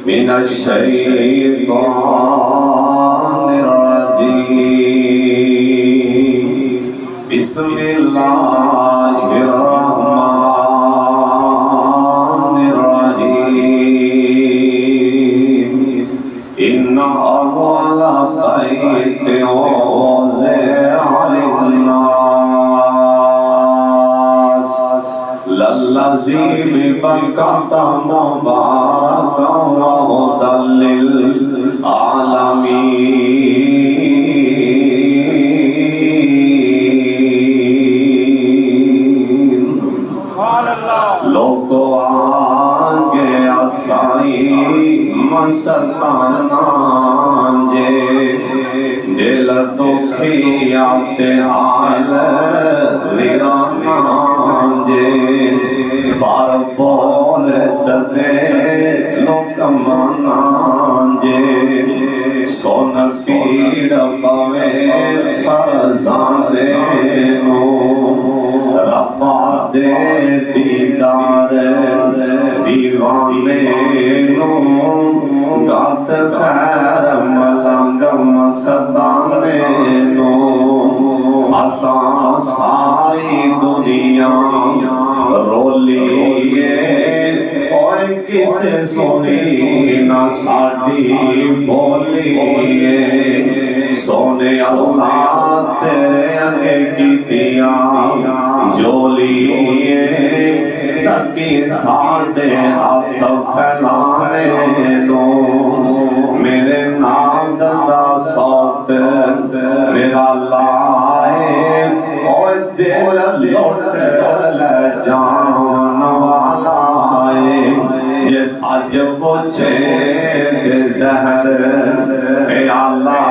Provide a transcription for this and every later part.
من الشيطان الرجيم بسم الله الرحمن الرحيم إن أول بيت وضع للناس للذي ببكة مباركا وهدى للعالمين لوگو آگے آسائی مستانا جے دل دکھی آتے حال ویرانا جے بار بول سدے لوکمانا جے سون پیڑ پوے فرزانے نو ربا دے دیدار دیوانے نو گات خیر ملنگ مسدانے نو آسان ساری دنیا رولیے اوے کسے سونی نہ ساڑی بولیے سونے اللہ تیرے انے کی دیا جولیے تاکہ ساڑے ہاتھ پھیلانے نو میرے ناد دا سوت میرا لائے اوے دل لوٹ لے جان والا یہ سج پوچھے دے زہر اے اللہ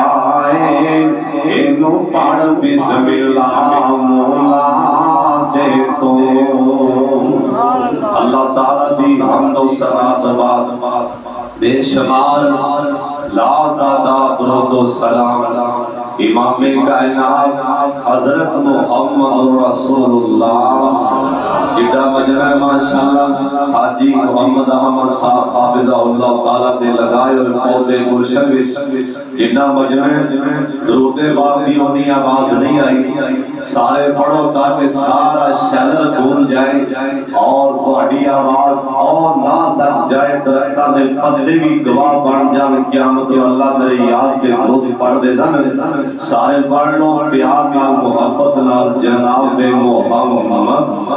انو پڑھ بسم اللہ مولا دے تو اللہ تعالیٰ دی حمد و ثنا سباز بے شمار لا تعداد درود و سلام امام کائنات حضرت محمد رسول اللہ جڑا مجمع ماشاءاللہ حاجی محمد احمد صاحب حافظہ اللہ تعالیٰ دے لگائے اور پودے گلشن وچ جڑا مجمع درود پاک دی ہونی آواز نہیں آئی سارے پڑھو تاکہ سارا شہر گونج جائے اور تہاڈی آواز اور نہ تک جائے درختاں دے پتے بھی گواہ بن جان قیامت اللہ تیرے یاد کے درود پڑھ دے سن سارے پڑھ لو پیار نال محبت نال جناب محمد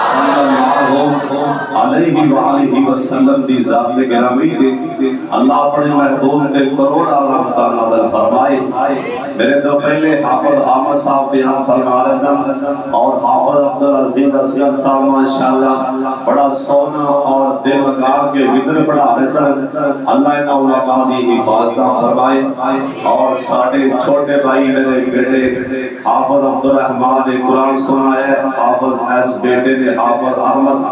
صلی اللہ علیہ وآلہ وسلم دی ذات گرامی دے اللہ اپنے محبوب تے کروڑا رحمتہ نازل فرمائے میرے تو پہلے حافظ احمد صاحب بیان فرما رہے ہیں اور حافظ عبدالعزیز اسیر صاحب ماشاءاللہ بڑا سونا اور دل لگا کے ودر پڑھا رہے ہیں اللہ انہا علماء دی حفاظتہ فرمائے اور ساڑھے چھوٹے بھائی میرے بیٹے حافظ عبدالرحمن نے قرآن سنایا ہے حافظ ایس بیٹے نے حافظ احمد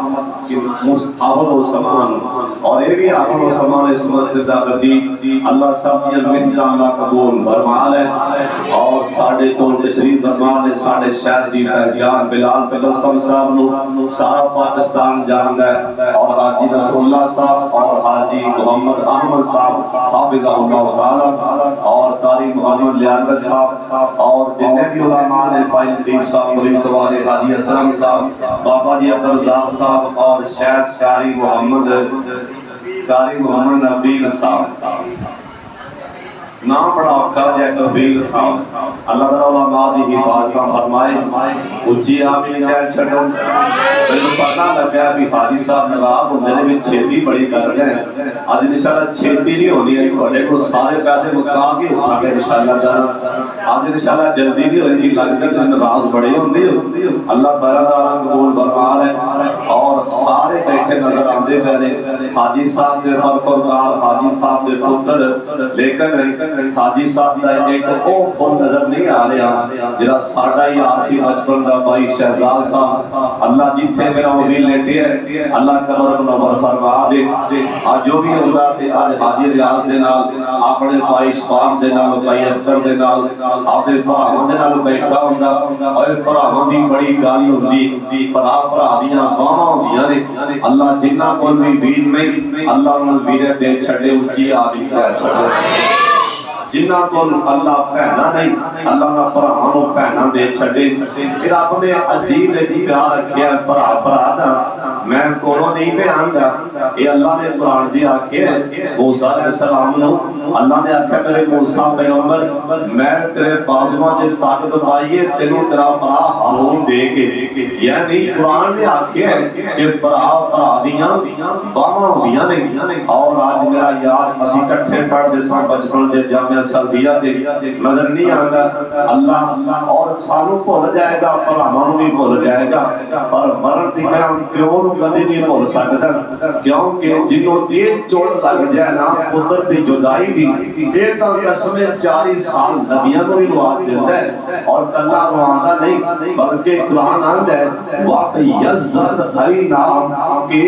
حافظ و سمان اور یہ بھی حافظ و سمان اس مسجد قدیم اللہ سب یزمین اللہ قبول فرما لے اور ساڑھے کون تشریف فرما لے ساڑھے شہر دی پہچان بلال تبسم صاحب نو سارا پاکستان جان گئے اور حاجی رسول اللہ صاحب اور حاجی محمد احمد صاحب حافظہ اللہ تعالیٰ اور قاری محمد لیاقت صاحب اور جنہیں بھی علماء نے پائی لطیف صاحب ملی سواری حاجی اسلام صاحب بابا جی عبدالرزاق صاحب اور شیخ قاری محمد نبیل صاحب نام بڑا اوکھا جائے نبیل صاحب اللہ تعالیٰ علماء دی حفاظتہ فرمائے اچھی آمین کہہ چھڑوں میں پتہ لگا بھی حاجی صاحب نواب اندھنے میں چھیتی بڑی کر گئے آج انشاءاللہ چھیتی نہیں ہونی ہے بڑے کو سارے پیسے مکا کے اٹھا گئے انشاءاللہ جانا آج انشاءاللہ جلدی نہیں ہوئی لگتا کہ نراز بڑے ہوندے اللہ تعالیٰ قبول فرما رہے اور سارے بیٹھے نظر آندے پہلے حاجی صاحب نے برخوردار حاجی صاحب نے پتر لیکن حاجی صاحب دا ایک او پھول نظر نہیں آ رہا جرا ساڑھا ہی آسی بچپن دا بھائی شہزاد صاحب اللہ جیتے میرا امید لیتے ہیں اللہ قبر منور فرما دے آج جو بھی نہیں ہوندا تے اج حاجی ریاض دے نال اپنے بھائی شفاق دے نال بھائی اختر دے نال اپنے بھراواں دے نال بیٹھا ہوندا اوے بھراواں دی بڑی گل ہوندی بھرا بھرا دیاں باواں ہوندیاں نے اللہ جنہاں کول بھی ویر نہیں اللہ نال ویرے دے چھڈے اونچی آدمی تے چھڈے جنہ کو اللہ پہنا نہیں اللہ نہ بھراواں نوں پہنا دے چھڈے پھر آپ نے عجیب پیار رکھیا بھرا بھرا دا میں کولوں نہیں پہ آندا یہ اللہ نے قرآن جی آکھیا موسیٰ علیہ السلام نو اللہ نے آکھیا میرے موسیٰ پیغمبر میں تیرے بازواں دے طاقت پائیے تینوں تیرا بھرا ہارون دے کے یعنی قرآن نے آکھیا کہ بھرا بھرا دیاں باواں ہوندیاں نے اور آج میرا یار اسی اکٹھے پڑھ دے ساں بچپن دے جامعہ سلبیہ تے نظر نہیں آندا اللہ اور سانو بھول جائے گا بھراواں نوں بھی بھول جائے گا پر مرن تے ہم پیو نوں کدی نہیں بھول سکدا کیونکہ جنوں یہ چوٹ لگ جائے نا پتر دی جدائی دی یہ تو قسم 40 سال نبیاں نوں ہی روا دیندا ہے اور کلا رواندا نہیں بلکہ قرآن آندا ہے وَقَيَّزَّتْ عَيْنَا کہ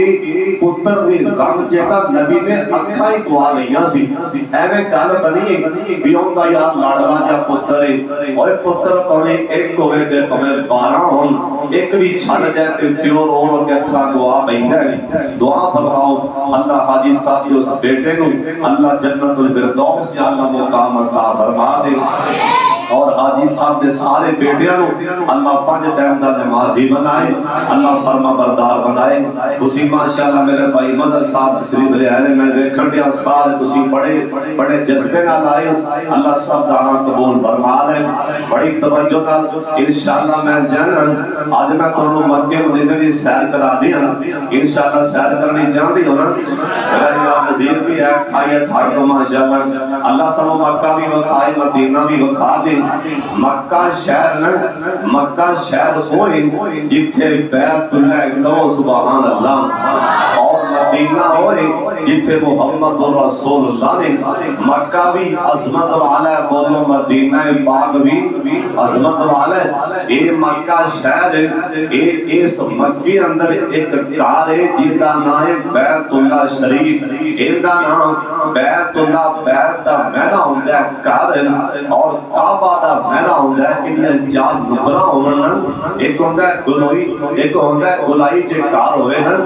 پتر دی غم جیتا نبی نے اکھاں ہی گوا لئیاں سی ایویں گل بنی بھی اوندا یار لاڈلا جا پتر ہے اور پتر پویں ایک ہوے تے پویں 12 ہون ایک بھی چھڑ جائے تے پیو رو رو کے اکھاں گوا بیندا ہے دعا فرماؤ اللہ حاجی صاحب اس بیٹے نوں اللہ جنت الفردوس چ اللہ مقام عطا فرما دے اور حاجی صاحب دے سارے بیٹیاں نوں اللہ 5 ٹائم دا نمازی بنائے اللہ فرما بردار بنائے تسی ماشاءاللہ میرے بھائی مظہر صاحب تشریف لے آئے میں دیکھن دیا سارے تسی بڑے جذبے نال آئے اللہ سب دعا قبول فرما لے بڑی توجہ نال انشاءاللہ میں جان آج میں تانوں مکے مدینے دی سیر کرا دیاں انشاءاللہ سیر کرنی جاندی ہو نا میرا یار نذیر بھی ہے کھائے ٹھاڑ کو ماشاءاللہ اللہ سب مکہ بھی وکھائے مدینہ بھی وکھا دے مکہ شہر ہوئے جتھے بیت اللہ کہو سبحان اللہ اور مدینہ ہوئے جتھے محمد رسول اللہ نے مکہ بھی عظمت والا ہے بولو مدینہ پاک بھی عظمت والا ہے یہ مکہ شہر ہے اس مسجد اندر ایک گھر ہے جس کا نام ہے بیت اللہ شریف ان کا نام بیت اللہ بیت دا معنی ہوندا ہے گھر اور کعبہ دا معنی ہوندا ہے کہ چار نکرا ہون ایک ہوندا ہے گلائی ایک ہوندا ہے گلائی جے گھر ہوئے نا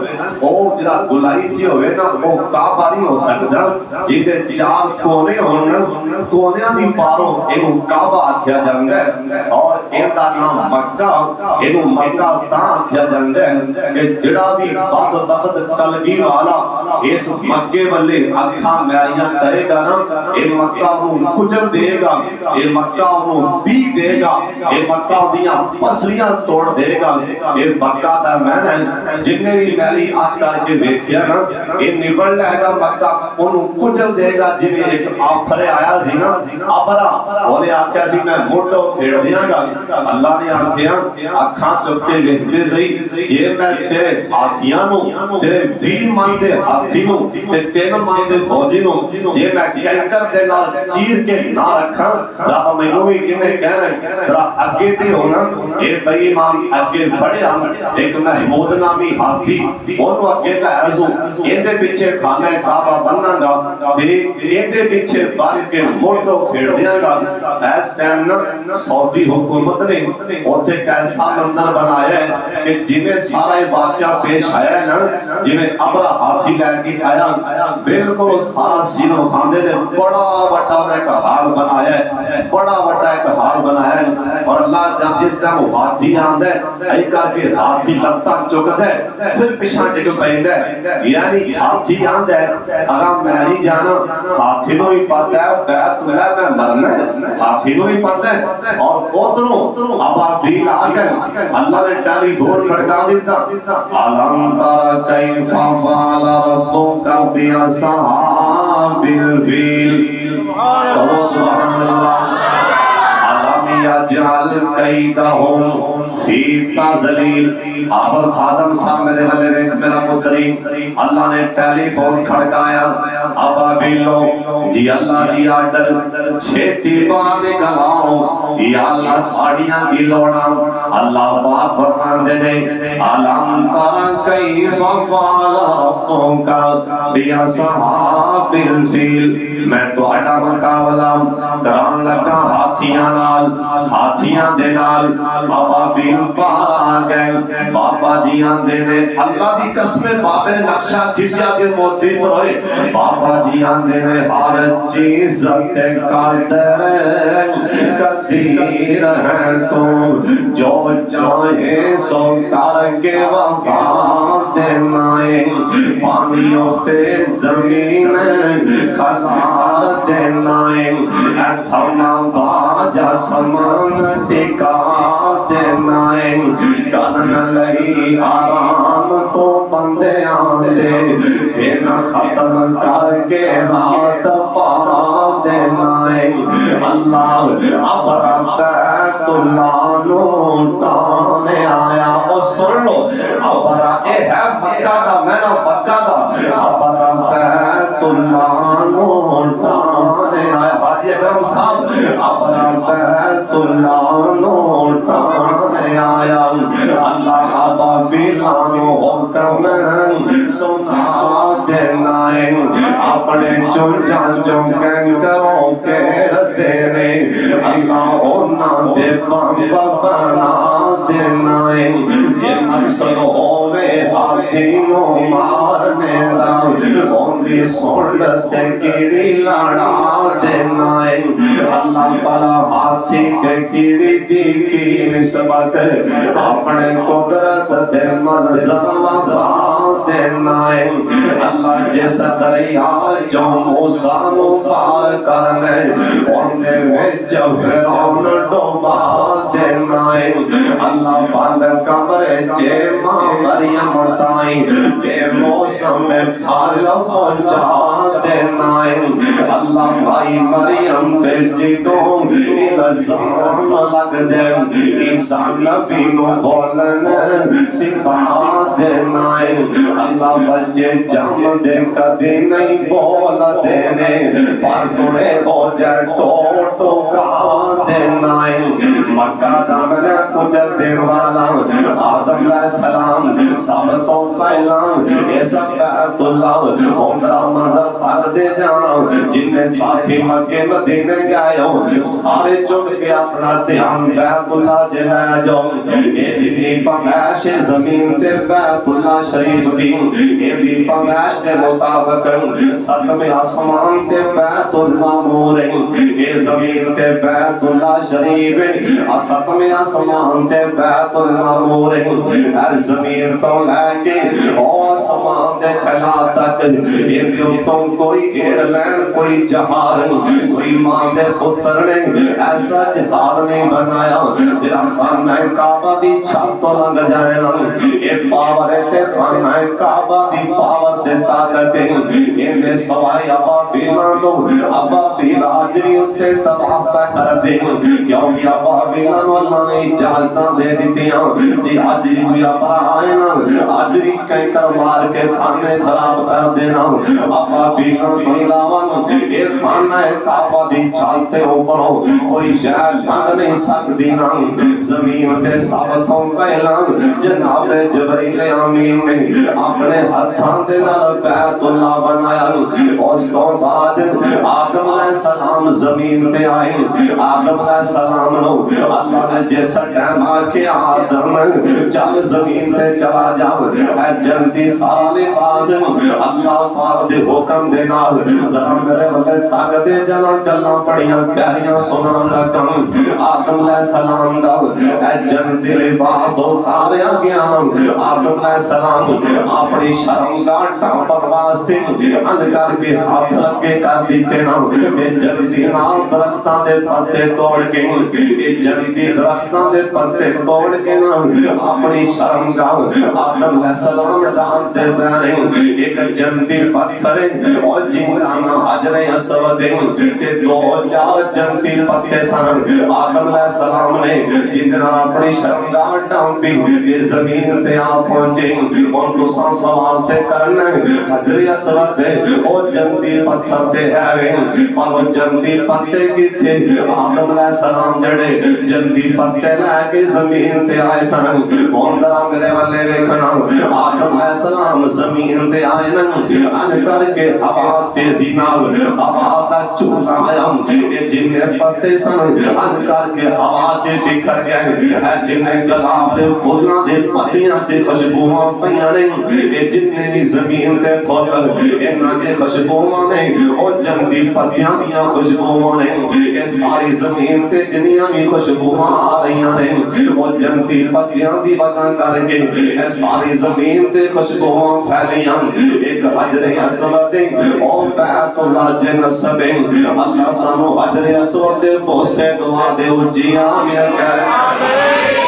او جڑا گلائی جے ہوئے نا او کعبہ نہیں ہو سکدا جے چار کونے ہون کونیاں دی پاروں اینو کعبہ آکھیا جاندا ہے اور ان دا نام مکہ اینو مکہ تاں آکھیا جاندا ہے کہ جڑا بھی بدبخت کلگی والا اس مکے والے اکھاں میاں کرے گا نا اے مکہ نوں کچل دے گا اے مکہ نوں پی دے گا اے مکہ دیاں پسلیاں توڑ دے گا اے مکہ دا معنی جن نے بھی میری آنکھ کر کے ویکھیا نا اے نبڑ لے گا مکہ اونوں کچل دے گا جویں ایک آفر آیا سی نا آفرا اونے آکھیا سی میں فوٹو کھیڑ دیاں گا اللہ نے آکھیا اکھاں چک کے ویکھدے سہی جے میں تیرے ہاتھیاں نوں تیرے 20 من دے ہاتھی نوں تے 3 من دے فوجی نوں جے میں کینکر دے نال چیر کے نہ رکھاں رب مینوں وی کنے کہنا ترا اگے تے ہونا اے بے ایمان اگے بڑھیا ایک محمود نامی ہاتھی اونوں اگے لے رسو ایندے پیچھے خانہ کعبہ بننا گا تے ایندے پیچھے بن کے موٹو کھیڑ دیاں گا اس ٹائم نا سعودی حکومت نے اوتھے کیسا منظر بنایا ہے کہ جویں سارا واقعہ پیش آیا ہے نا جویں ابرا ہاتھی لے کے آیا بالکل سارا سینو خاندے نے بڑا بڑا ایک حال بنایا ہے بڑا بڑا ایک حال بنایا ہے اور اللہ جب جس ٹائم ہاتھی آندا ہے اے کر کے ہاتھی لتاں چکدا ہے پھر پیچھے ڈگ پیندا ہے یعنی ہاتھی آندا ہے اگر میں نہیں جانا ہاتھی نوں ہی پتہ ہے بیت اللہ میں مرنا ہے ہاتھی نوں ہی پتہ ہے اور ادھروں ابابیل آ گئے اللہ نے ٹیلی فون کھڑکا دیتا علم تر کیف فعل ربک باصحاب الفیل کہو سبحان اللہ علم یجعل کیدہم فی تضلیل حافظ خادم صاحب میرے والے ایک میرا مدری اللہ نے ٹیلی فون کھڑکایا ابا ابابیلو جی اللہ دی آرڈر چھیتی بار نکلاؤ یا اللہ ساڑیاں بھی لوڑا اللہ پاک فرمان دے دے علم تر کیف فعل ربک باصحاب الفیل میں تو اڈا مقابلہ کران لگا ہاتھیاں دے نال ابابیل پار آ گئے بابا جیاں دے نے اللہ دی قسم بابے نقشہ کھچا کے موتی پر ہوئے بابا جیاں دے نے ہر چیز تے قادر قدیر ہے تو جو چاہے سو کر کے وفا دینا ہے پانیوں تے زمین کھلار دینا ہے تھما باجا سمان ٹکا دینا ہے کرن لئی آرام تو بندے آندے بین ختم کر کے رات پا دینا ہے اللہ ابرا بیت اللہ لوٹانے آیا وہ سن لو ابرا اے ہے مکہ دا میں نا مکہ دا ابرا بیت اللہ لوٹانے آیا حاجی ابراہیم صاحب ابرا بیت اللہ لوٹانے آیا اللہ ابابیلانو حکم سنا دینا ہے اپنے چنجان چنکیں کرو کیر دینے اللہ ہونا دے بامبا بنا دینا ہے یہ مقصد ہوئے ہاتھینوں مارنے دا ہوندی سنڈت کیڑی لڑا دینا ہے اللہ پلا ہاتھی کے کیڑی دی کی نسبت اپنے قدرت دے منظر وفا دینا ہے اللہ جس دریا جو موسیٰ نو پار کرنے اندے وچ فرعون ڈوبا دینا ہے اللہ بند کمرے چے ماں مریم تائیں بے موسم میں پھل پہنچا دینا ہے اللہ بھائی مریم تے جدوں الزام لگ دے عیسیٰ نبی نو بولن سکھا دینا ہے اللہ بچے جم دے کدی نہیں بول دینے پر تمہیں ہو جائے ٹوٹو کا دینا ہے مکہ دامنہ کچھ دن والا آدم علیہ السلام سب سو پہلا یہ سب بیت اللہ عمرہ منظر پاک دے جانا جن نے ساتھی مکہ مدینے گئے ہو سارے چڑ کے اپنا دھیان بیت اللہ جلائے جو یہ جنی پمیش زمین تے بیت اللہ شریف دی یہ دی پمیش دے مطابق ستم آسمان تے بیت المامور یہ زمین تے بیت اللہ شریف ستم آسمان تے بیت المامور ہر زمین تو لے کے آسمان دے خلا تک یہ دیو تم کوئی ایڈ لین کوئی جہاد کوئی ماں دے پتر نے ایسا جہاد نہیں بنایا تیرا خانہ کعبہ دی چھت تو لنگ جائے نا یہ پاور تے خانہ کعبہ دی پاور تے طاقت یہ دے سوائی ابابیلان دو ابابیل آجری اتے تباہ پہ کر دیں کیونکہ ابابیلان واللہ نے اجازتاں دے دیتیاں جی آجری کوئی اپرا آئے نا آجری کہیں کر مار کے خانے خراب کر دینا ابابیلان تو علاوہ یہ خانہ کعبہ دی چھالتے اوپروں کوئی شہر لنگ نہیں سکتی نا زمین تے سابسوں پہلا جناب جبریل آمین نے اپنے ہتھاں دے نال بیت اللہ بنایا اس کو بعد آدم علیہ السلام زمین پہ آئے آدم علیہ السلام نو اللہ نے جیسا ٹائم آکے آدم چل زمین پہ چلا جاؤ اے جنتی سارا لباس اللہ پاک دے حکم دے نال ذرا میرے والے تاک دے جنا گلاں پڑیاں کہریاں سنا لگم آدم علیہ السلام دا اے جنتی لباس اتاریا گیا آدم علیہ السلام اپنی شرم گاٹا پر واسطے اندکار کے ہاتھ لگے کر دیتے نا یہ جنتی نام درختان دے پتے توڑ کے یہ جنتی درختان دے پتے توڑ کے نا اپنی شرم گاہ آدم علیہ السلام ڈانتے بیانے ایک جنتی پتھر اور جنانا حجر اسود تے دو چار جنتی پتے سن آدم علیہ السلام نے جتنا اپنی شرمگاہ ڈانپی یہ زمین تے آ پہنچے ان کو سوال تے کرنا حجر اسود او جنتی پتھر تے ہے پر وہ جنتی پتے کی تھے آدم علیہ السلام جڑے جنتی پتے لے کے زمین تے آئے سن ان درہ میرے والے ویکھنا آدم علیہ السلام زمین تے آئے نن ان کر کے ہوا تیزی نال ہوا دا چولا آیا یہ جن پتے سن ان کر کے ہوا چے بکھر گئے جن گلاب دے پھولاں دے پتیاں چے خوشبوواں پیاں نے یہ جن زمین تے پھول انہاں دے خوشبوواں نے او جنتی پتیاں دیاں خوشبوواں نے یہ ساری زمین تے جنیاں بھی خوشبوواں آ رہیاں نے او جنتی پتیاں دی وجہ کر کے یہ ساری زمین تے خوشبوواں پھیلیاں ایک حجر اسود او بیت اللہ جے نسب اللہ سانو حجر اسود دے بوسے دعا دے اونچی آمین کہہ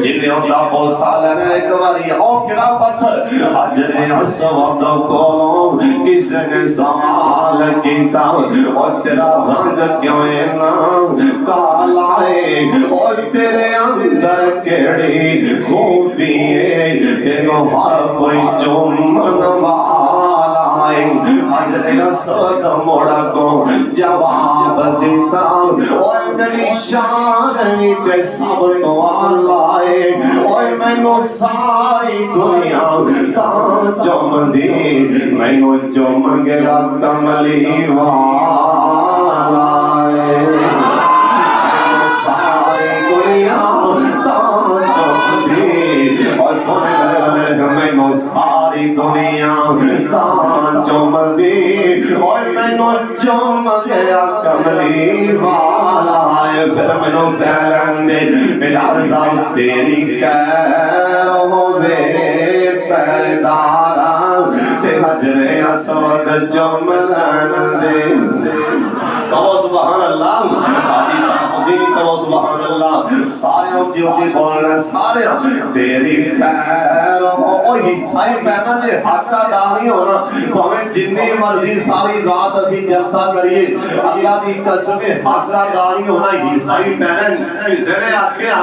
جنہیں ہوتا بوسا لینا ایک باری او کڑا پتھر حجر اسود کولوں کسے نے سوال کیتا اور تیرا رنگ کیوں اینا کالا ہے اور تیرے اندر کیڑی خوبی ہے تینوں ہر کوئی چومن والا ہے حجر اسود موڑا کو جواب دیتا اور میری شان بھی تے سب تو اللہ ہے اور میں نو ساری دنیا تا چوم دی میں نو چوم گیا کملی والا ہے میں نو ساری دنیا تا چوم دی اور سونے لگے میں نو ساری دنیا تا چوم دی اور میں نو چوم گیا کملی والا ہے پھر میں نو پہلن دے میرا رضا تیری خیر ہوئے پہردارا تے حجر اسود چوم لین دے کہو سبحان اللہ حاجی صاحب حسینی کہو سبحان اللہ سارے اونچی اونچی بولنا سارے تیری خیر او حصہ پیدا جے حق ادا نہیں ہونا ہمیں جتنی مرضی ساری رات اسی جلسہ کریے اللہ دی قسم حق ادا نہیں ہونا حصہ پیدا کسی نے آکھیا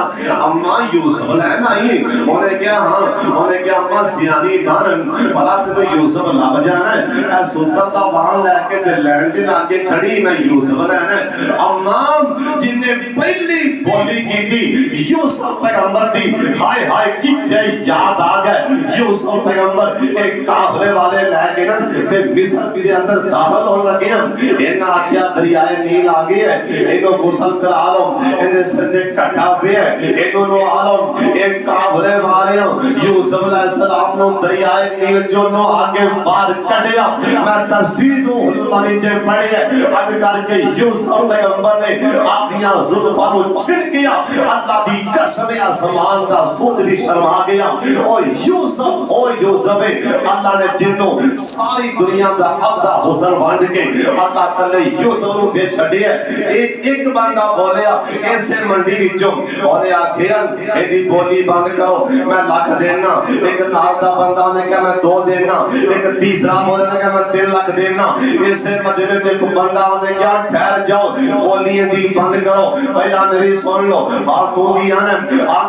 اماں یوسف لین آئی انہیں کیا ہاں انہیں کیا اماں سیانی بانن بلا تمہیں یوسف لگ جانا ہے اے سلطت دا بان لے کے تے لین دن آگے کھڑی میں یوسف لین ہے اماں جن نے پہلی بولی کی تھی یوسف پیغمبر تھی ہائے ہائے کتنے یاد آ گئے یوسف پیغمبر ایک کافلے والے لے کے نا تے مصر کے اندر داخل ہونے لگے ہیں انہاں آکھیا دریائے نیل آ گئی ہے انہوں غسل کرا لو انہیں سرجے کٹا بھی ہے انہوں عالم ایک کافلے والے ہیں یوسف علیہ السلام نے دریائے نیل جو نو آگے بار کٹیا میں تفسیر دوں علمانی جے پڑھے ہیں اد کر کے یوسف پیغمبر نے آدیاں ظلفہ نو چھڑ گیا اللہ دی قسم آسمان دا سود بھی شرما گیا او یوسف اللہ نے جنوں ساری دنیا دا عبدہ حسن بانڈ کے اللہ تعالی یوسف نو دے چھڑی ہے ایک بندہ بولیا ایسے منڈی وچوں بولے آکھیا ایدی بولی بند کرو میں لاکھ دینا ایک نال دا بندہ نے کہا میں 2 دینا ایک تیسرا بولے نے کہا میں 3 لاکھ دینا ایسے مجھے ایک بندہ نے کیا ٹھہر جاؤ بولی دی بند کرو پہلا میری سن لو تو بھی آنا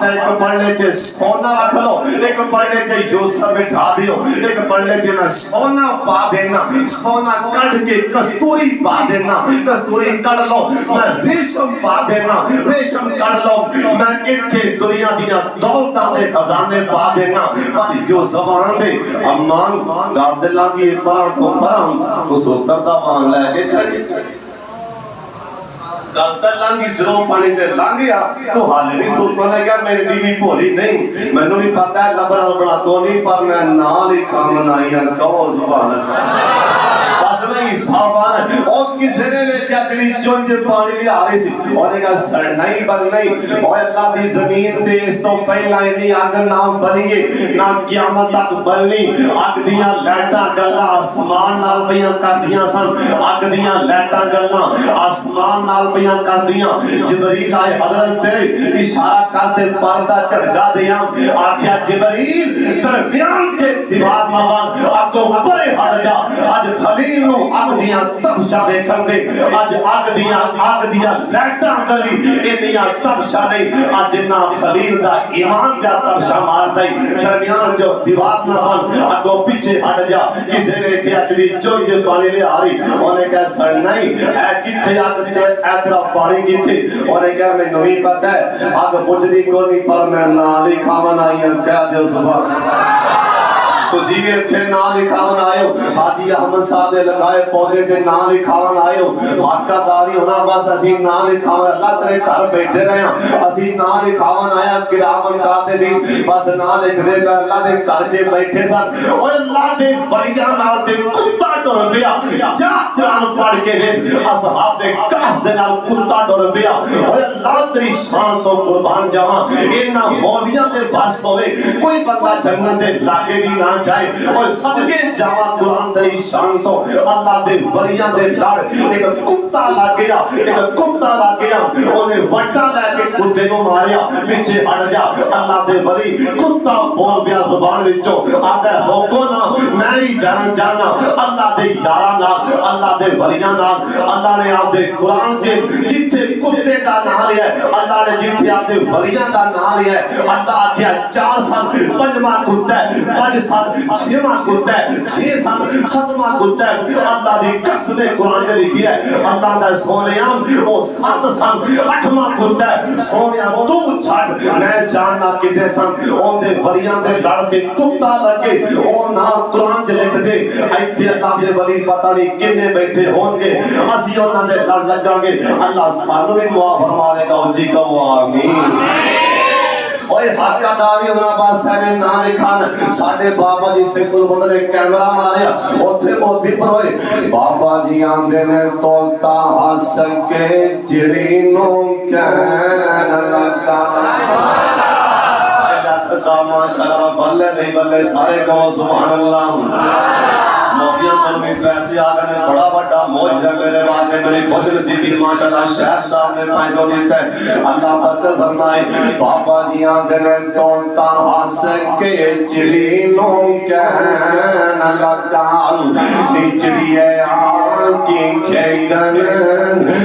ایک پڑھنے چے سونا رکھ لو ایک پڑھنے چے یوسف بٹھا دیو ایک پڑھنے چے میں سونا پا دینا سونا کٹ کے کستوری پا دینا کستوری کٹ لو میں ریشم پا دینا ریشم کٹ لو میں کتھے دنیا دیا دولتاں دے خزانے پا دینا پر یوسف آندے امان گال دلہ کی پران تو پران تو سلطر دا مان لے کے کھڑی گلتا لانگی سروں پانی دے لانگیا تو حالے بھی سلطان ہے کیا میری ٹی بولی نہیں میں نے بھی پتا ہے لبڑا تو نہیں پر میں نال ہی کام نائی ہے دو زبان بس میں حساب آنا او کسی نے ویکھیا جڑی چونج پانی لیا رہی سی انہیں کہا سڑنا ہی بل نہیں اوے اللہ دی زمین تے اس تو پہلا انہیں اگ نہ بلیے نہ قیامت تک بلنی اگ دیاں لائٹاں گلاں آسمان نال پیاں کردیاں سن اگ دیاں لائٹاں گلاں آسمان نال پیاں کردیاں جبریل آئے حضرت تے اشارہ کرتے پردہ چڑھگا دیاں آکھیا جبریل درمیان چے دیوار مبان اگو پرے ہٹ جا اج خلیل نو اگ دیاں تبشا ویکھن دے اج اگ دیاں لائٹاں گلی انیاں تبشا نہیں اج نہ خلیل دا ایمان دا تبشا مار دئی درمیان جو دیوار نہ بن اگو پیچھے ہٹ جا کسے ویکھیا جڑی چوج پانی لے آ رہی انہیں کہا سڑ نہیں اے کتھے اگ تے اے تیرا پانی کتھے انہیں کہا میں نہیں پتہ ہے اگ بجھدی کو نہیں پر میں نال ہی کھاون آئی ہوں کہہ دیو سبحان اللہ تسی بھی اتھے نا لکھاون آئے ہو حاجی احمد صاحب دے لگائے پودے تے نا لکھاون آئے ہو حقہ داری ہونا بس اسی نا لکھاون اللہ تیرے گھر بیٹھے رہے ہیں اسی نا لکھاون آیا کرامن کاتبین بس نا لکھ دے پہ اللہ دے گھر چے بیٹھے سن اور اللہ دے بڑیاں نال تے کتا ڈر پیا جا قرآن پڑھ کے دے اصحاب دے کہف دے نال کتا ڈر پیا اور اللہ تیری شان تو قربان جاواں انہاں مولویاں دے بس ہوئے کوئی بندہ جنت دے لاگے بھی نہ جائے اور صدقے جاوا قرآن تیری شان تو اللہ دے ولیاں دے لڑ ایک کتا لگیا انہیں وٹا لے کے کتے کو ماریا پیچھے ہٹ جا اللہ دے ولی کتا بول پیا زبان وچوں آتا ہے روکو نا میں بھی جانا اللہ دے یاراں نال اللہ دے ولیاں نال اللہ نے آپ دے قرآن چ جتھے کتے دا نام لیا ہے اللہ نے جتھے آپ دے ولیاں دا نام لیا ہے اللہ آکھیا 4 سال پنجواں کتا ہے 5 سال 6واں کتا ہے 6 سال 7واں کتا ہے اللہ دی قسم قرآن چ لکھی ہے اللہ دا سونیاں او 7 سال 8واں کتا ہے سونیاں تو چھڈ میں جاننا کتے سن اون دے ولیاں دے لڑ تے کتا لگے او نا قرآن چ لکھ دے ایتھے اللہ دے ولی پتہ نہیں کنے بیٹھے ہون گے اسی انہاں دے لڑ لگاں گے اللہ سانو بھی معاف فرماوے گا جی کہو آمین اوے حقہ داری ہونا بس ہے نا لکھان ساڈے بابا جی سکھ الفضل نے کیمرہ ماریا اوتھے موتی پر ہوئے بابا جی آندے نے تولتا ہس کے چڑی نو کہن لگا ماشاءاللہ بلے نہیں بلے سارے کہو سبحان اللہ موقعہ پر بھی پیسے آگا نے بڑا بڑا موجزہ میرے بات میں میری خوش نصیبی ماشاءاللہ شیخ صاحب نے پیسوں دیتا ہے اللہ برکت فرمائے بابا جی آندے نے تونتا ہس کے چڑی نو کہن لگا نچڑی ہے آن کی کھیگن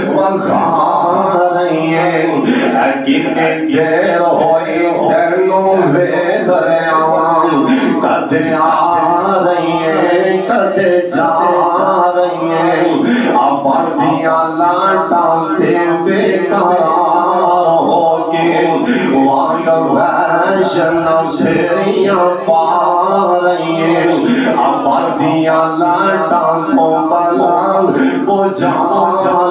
وخا رہی ہے کنے گیر ہوئی تینوں وے گھرے آوام کدے آ رہی ہے کدے جا رہی ہے اب بردیاں لانٹاں تے بے قرار ہو کے وانگ ویشن پھیریاں پا رہی ہے اب بردیاں لانٹاں تو بلان وہ جا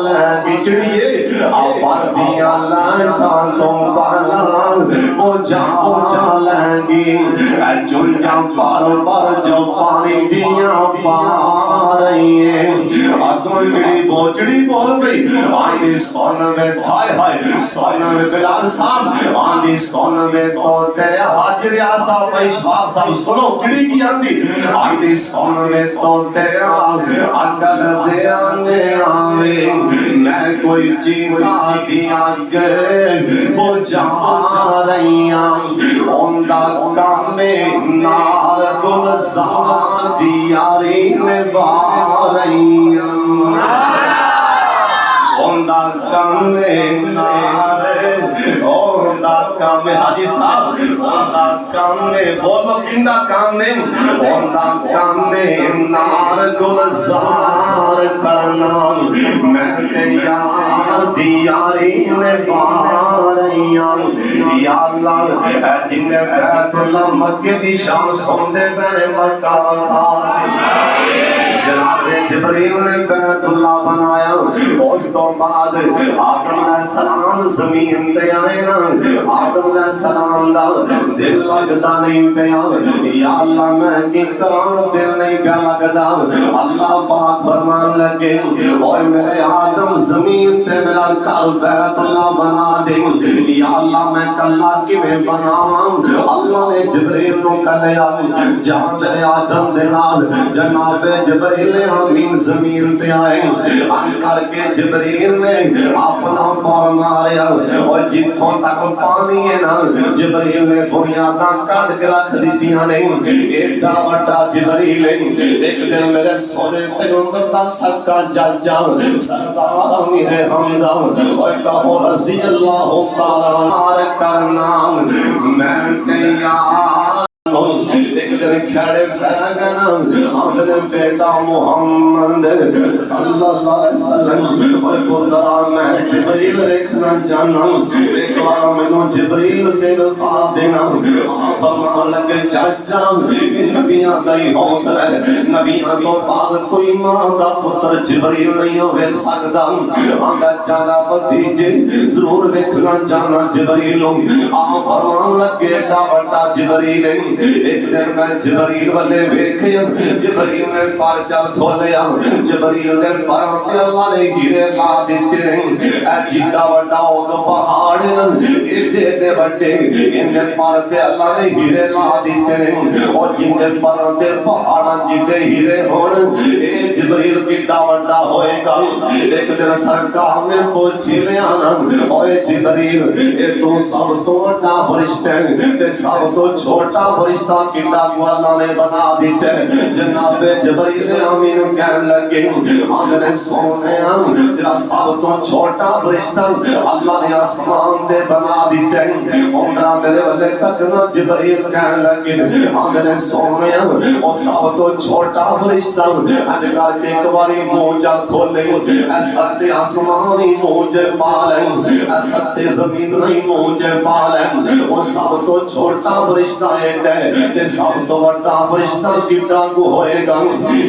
لیں چڑیے اب بردیاں لانٹاں تو بلان وہ جا لیں گی چڑیاں پر جو پانی دیاں پا رہی ہیں اگوں چڑی بول گئی آئینی سون میں ہائے ہائے سون میں بلال صاحب آئینی سون میں تو تے حاجر آسا پیشواق صاحب سنو چڑی کی آندی آئینی سون میں تو تے اگر دے آنے آوے میں کوئی چیزا دیا گئے وہ جا رہی ہیں اوندہ کام میں نار گلزار دیاری نبا رہی ہیں اوندہ کام میں نار اوندہ کام میں حاجی صاحب اوندہ کام میں بولو کندہ کام میں اوندہ کام میں نار گلزار کرنا میں تے یار دیاری نبا رہی ہیں یا اللہ اے جن بیت اللہ مکہ دی شان سن دے میرے مکہ جناب جبرائیل جبریل نے بیت اللہ بنایا، اس تو بعد آدم علیہ السلام زمین تے آئے نا، آدم علیہ السلام دا دل لگدا نہیں پیا، یا اللہ میں کی طرح دل نہیں پیا لگدا، اللہ پاک فرمان لگے اوے میرے آدم زمین تے میرا گھر بیت اللہ بنا دے، یا اللہ میں کلا کیویں بناواں؟ اللہ نے جبریل نو کہیا جہاں میرے آدم دے نال جناب جبریل امین زمین تے آئے، ان کر کے جبریل نے اپنا پاؤں ماریا اور جتھوں تک پانی ہے نا جبریل نے بنیاداں کٹ کے رکھ دتیاں نے، ایڈا وڈا جبریل ایک دن میرے سونے پیغمبر دا سکا جاجا سردار امیر حمزہ اور کہو رضی اللہ تعالی عنہ کرنا میں تیار، ایک دن کھڑے پہ گنا آدھنے بیٹا محمد صلی اللہ علیہ وسلم اور پترا میں جبریل دیکھنا جانا، ایک بار میں جبریل دے وفا دینا، آپ فرمان لگے چاچا نبیاں دا ہی حوصلہ ہے، نبیاں تو بعد کوئی ماں دا پتر جبریل نہیں ہوئے سکتا، آدھا جانا بھتیجے ضرور دیکھنا جانا جبریل، آپ فرمان لگے ایڈا بڑا جبریل، ایک دن میں جبریل والے ویکھیا، جبریل نے پر چل کھولیا، جبریل نے پروں تے اللہ نے ہیرے لا دیتے ہیں، اے جیڈا وڈا او تو پہاڑ ایڈے ایڈے وڈے ان دے پر تے اللہ نے ہیرے لا دیتے ہیں، اور جن دے پروں تے پہاڑاں جیڈے ہیرے ہون اے جبریل کیڈا وڈا ہوئے گا؟ ایک دن سرکار نے پوچھ لیا نا اوے جبریل اے تو سب تو بڑا فرشتہ ہے تے سب تو چھوٹا فرشتہ کیڈا کو اللہ نے بنا دیتے؟ جناب جبریل امین کہنے لگے آدھنے سونے تیرا سب تو چھوٹا فرشتہ اللہ نے آسمان دے بنا دیتے ہیں، اندرا میرے والے تک نہ جبریل کہنے لگے آدھنے سونے اور سب تو چھوٹا فرشتہ اج کر کے ایک باری موجہ کھولے ایسا تے آسمانی موجے پالیں ایسا تے زمینی موجے پالیں، اور سب تو چھوٹا فرشتہ ہے سب تو بڑا فرشتہ کیڈا کو ہوئے گا؟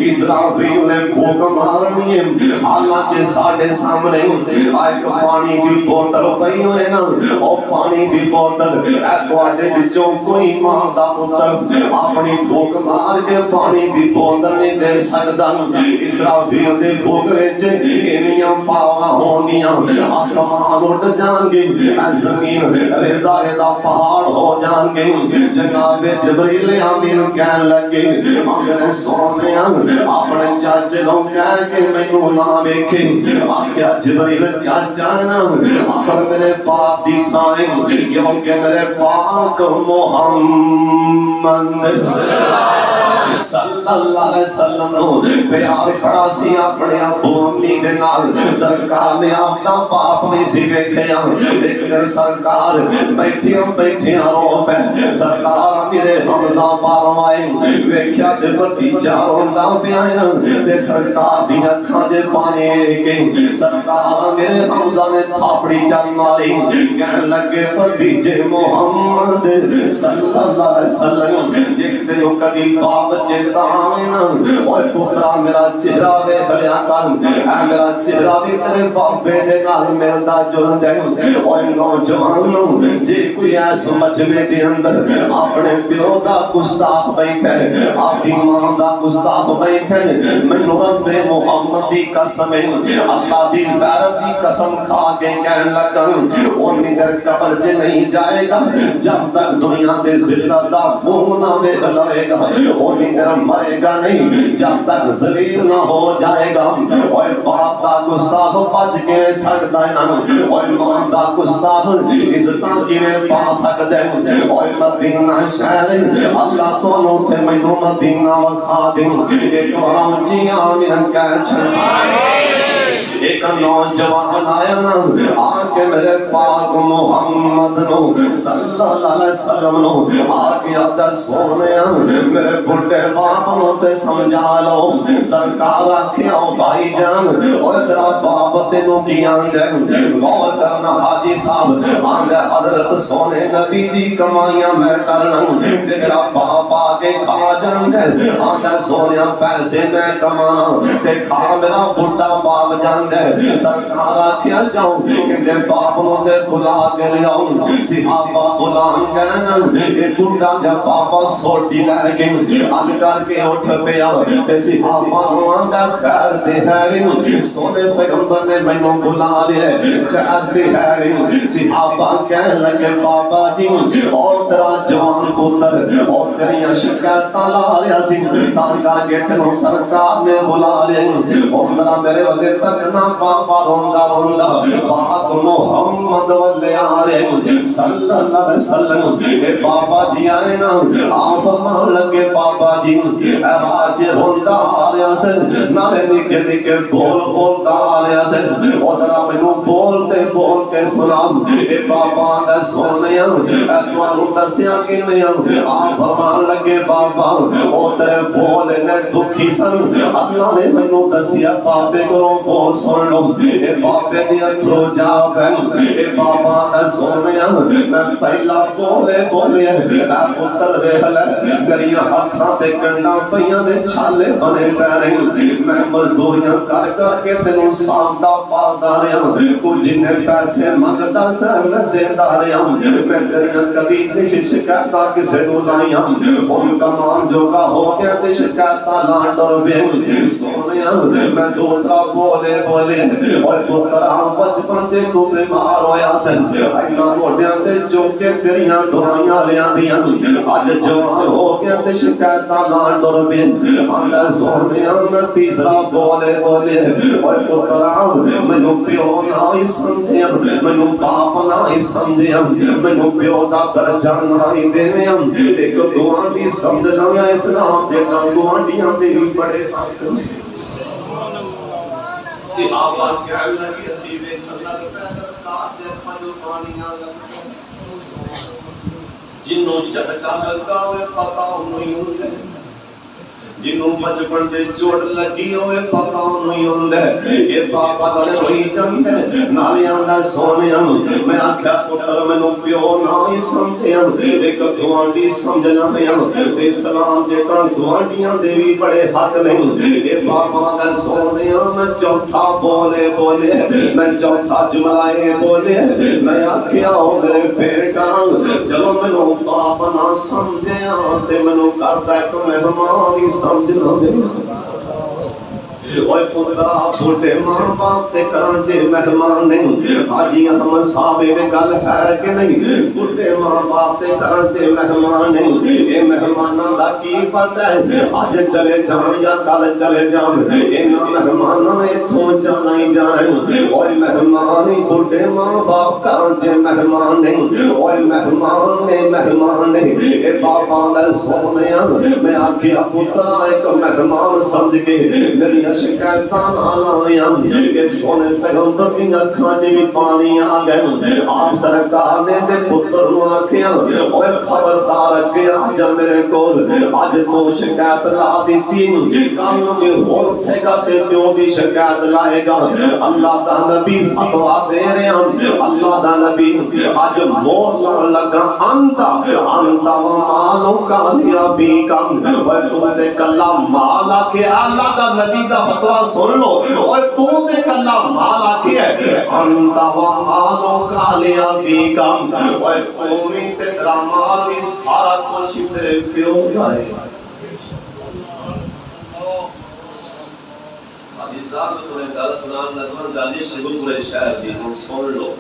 اسرافیل نے پھونک مارنی ہے، حالانکہ ساڈے سامنے ایک پانی دی بوتل پئی ہوئے نا، او پانی دی بوتل اے تواڈے وچوں کوئی ماں دا پتر اپنی پھونک مار کے پانی دی بوتل نہیں دے سکدا، اسرافیل دے پھونک وچ انیاں پاواں ہوندیاں آسمان اڑ جان گے، زمین ریزا ریزا پہاڑ ہو جان گے، جناب جبریل امین کہنے لگے آدھنے سونے اپنے چاچے کو کہہ کے مینوں نہ ویکھے، آکھیا جبریل چاچا نا آخر میرے باپ دی تھاں کیونکہ میرے پاک محمد صلی اللہ علیہ وسلم نو پیار پڑا سی اپنے ابو امی دے نال، سرکار نے اپنا باپ نہیں سی ویکھیا، ایک دن سرکار بیٹھیاں رو پے، سرکار میرے حمزہ پاروں آئے ویکھیا تے بھتیجا روندا پیا ہے تے سرکار دی اکھاں دے پانی ویکھ سرکار میرے حمزہ نے تھاپڑی چل ماری، کہنے لگے بھتیجے محمد صلی اللہ علیہ وسلم جے تینوں کدی باپ چیتا آوے نا اوے پترا میرا چہرہ ویکھ لیا کر، اے میرا چہرہ بھی تیرے بابے دے نال ملدا جلدا ہے، اوے نوجوانوں جے کوئی ایس مجمع دے اندر اپنے پیو دا گستاخ بیٹھے اپنی ماں دا گستاخ بیٹھے، مینوں رب محمد دی قسم اللہ دی غیرت دی قسم کھا کے کہنے لگا اونی در قبر چ نہیں جائے گا جب تک دنیا دے ذلت دا منہ نہ ویکھ لوے گا، اونی در مرے گا نہیں جب تک ذلیل نہ ہو جائے گا، اور باپ دا گستاخ بچ کے سکدا ہے نا، اور ماں دا گستاخ عزتاں کیویں پا سکدا ہے، اور مدینہ شہر اللہ تو تے مینوں مدینہ وکھا دے، ایک بار جی آمین کہہ چھڑ ایک نوجوان آیا نا آکے میرے پاک محمد نو صلی اللہ علیہ وسلم نو آکے آدھا سونے میرے بڑھے باپ نو تے سمجھا لو، سرکار آکے آؤ بھائی جان اور تیرا باپ تے مینوں کی آندے غور کرنا حاجی صاحب آندے حضرت سونے نبی دی کمائیاں میں کرنا میرا باپ آگے کھا جاندے آندے سونیا پیسے میں کمانا تے کھا میرا بڑھا باپ جاندے سرکار آکھیا جاؤں کہ باپ نو دے بلا کے لیاؤں صحابہ بلان گئے یہ بڑھا جا بابا سوٹی لے کے آج کر کے اٹھ پیا تے صحابہ آندہ خیر تے ہے سونے پیغمبر نے میں بلا لیا خیر تے ہے صحابہ کہنے لگے بابا جی اور ترا جوان پتر اور تیریاں شکایتاں لا رہا سی تاں کر کے تینوں سرکار نے بلا لیا اور ترا میرے والے تک نہ بابا روندا روندا بات محمد والے آ رہے صلی اللہ علیہ وسلم اے بابا جی آئے نا آپ مان لگے بابا جی اے راج روندا آ رہا سے نالے نکے نکے بول بولتا آ رہا سے اور ذرا مینوں بولتے بول کے سنام اے بابا دا سونیا اے توانوں دسیا کہ نہیں آپ مان لگے بابا او تیرے بول نے دکھی سن اللہ نے مینوں دسیا بابے کو بول سن لو اے بابے دی اکھوں جا بہن اے بابا دا سونیا میں پہلا بولے بولے اے پتر ویکھ لے گریاں ہاتھاں تے کنڈاں پیاں دے چھالے بنے پے رہے میں مزدوریاں کر کر کے تینوں ساندا پالدا رہیا تو جن پیسے منگدا سے میں دیندا رہیا میں تیریاں کبھی نہیں شکایتاں کسے نوں لائیاں ان کا مان جو کا ہو گیا تے شکایتاں لان ڈر بے سونیا میں دوسرا بولے بولے اور پتر بچپن تے تو بیمار ہویا سن اینا موٹیاں تے جو کہ تیریاں دعائیاں لیاں دیاں اج جوان ہو گیا تے شکایتاں لان ڈر بے آندا سونیا میں تیسرا بولے بولے اور پتر مینوں پیو نہ ہی سمجھیا مینوں باپ نہ ہی سمجھیا مینوں پیو دا درجہ نہ ہی دیویں ایک گوانڈی سمجھنا یا اسلام دے نہ گوانڈیاں دے بھی بڑے حق نے صحابہ کہہ لگی اسی ویکھ اللہ دے پیسے تار دے پنج پانیاں جنوں جھٹکا لگا ہوئے پتہ نہیں ہوندا جنوں بچپن تے چوٹ لگی ہوئے پتہ نہیں ہوندا اے بابا دا ہوئی جاندے نالیاں دا سونیا میں آکھیا پتر مینوں پیو نہ ہی سمجھیا ایک گوانڈی سمجھنا پیا تے اسلام دے تاں گوانڈیاں دے وی بڑے حق نہیں اے بابا دا سونیا میں چوتھا بولے بولے میں چوتھا جملہ اے بولے میں آکھیا او میرے بیٹا چلو مینوں باپ نہ سمجھیا تے مینوں کردا ایک مہمان ہی سمجھنا دے اوے پترا بوٹے ماں باپ تے کرن جے مہمان نہیں حاجی احمد صاحب اے گل ہے کہ نہیں بوٹے ماں باپ تے کرن جے مہمان نہیں اے مہماناں دا کی پتہ ہے اج چلے جان یا کل چلے جان انہاں مہماناں نے ایتھوں جانا ہی جانا اوے مہمان ہی بوٹے ماں باپ کرن جے مہمان نہیں اوے مہمان نے اے بابا دا سونیا میں آکھیا پترا ایک مہمان سمجھ کے میری شکایتاں نہ لائیاں اے سونے پیغمبر دی اکھاں وچ بھی پانی آ گئے آپ سرکار نے تے پتر نوں آکھیا اوے خبردار اگے آ جا میرے کول اج تو شکایت لا دتی کل نوں ہور اٹھے گا تے پیو دی شکایت لائے گا اللہ دا نبی فتوا دے رہے ہیں اللہ دا نبی اج مور لان لگا انت و مالو کا دیا بھی کم اوے تو تے کلا مال آ کے اللہ دا نبی دا فتوا سن لو اور تو تے کلا مال آکھی ہے انت و مالو کا لیا بھی کم اور تمہیں تے تیرا مال بھی سارا کچھ تیرے پیو جائے حدیث صاحب تو تمہیں گل سنان لگوان گالی شگل پورے شہر دی ہم سن لو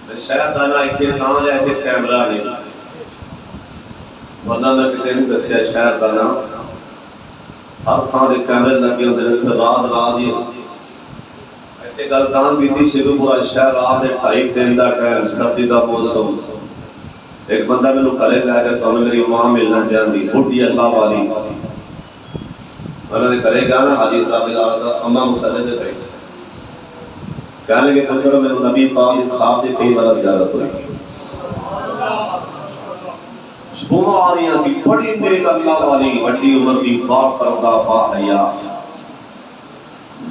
میں شہر دانا ایتھے نام لے ایتھے کیمرہ نہیں ورنہ میں کتے نہیں دسیا شہر دانا ہر تھان دے کیمرے لگے ہوندے نے راز ہی ایتھے گل دان بیتی شگل پورا شہر رات دے 2.5 دن دا ٹائم سردی دا موسم ایک بندہ میں لوگ کرے لے گا تو ہمیں میری ماں ملنا چاہتی بڑھی اللہ والی انہوں نے کرے گا نا حاجی صاحب اماں مسئلے دے بیٹھے کہنے کے پتر میں نبی پاک دی خواب دی کئی بار زیارت ہوئی بیماریاں سی بڑی نیک اللہ والی بڑی عمر دی با پردہ با حیا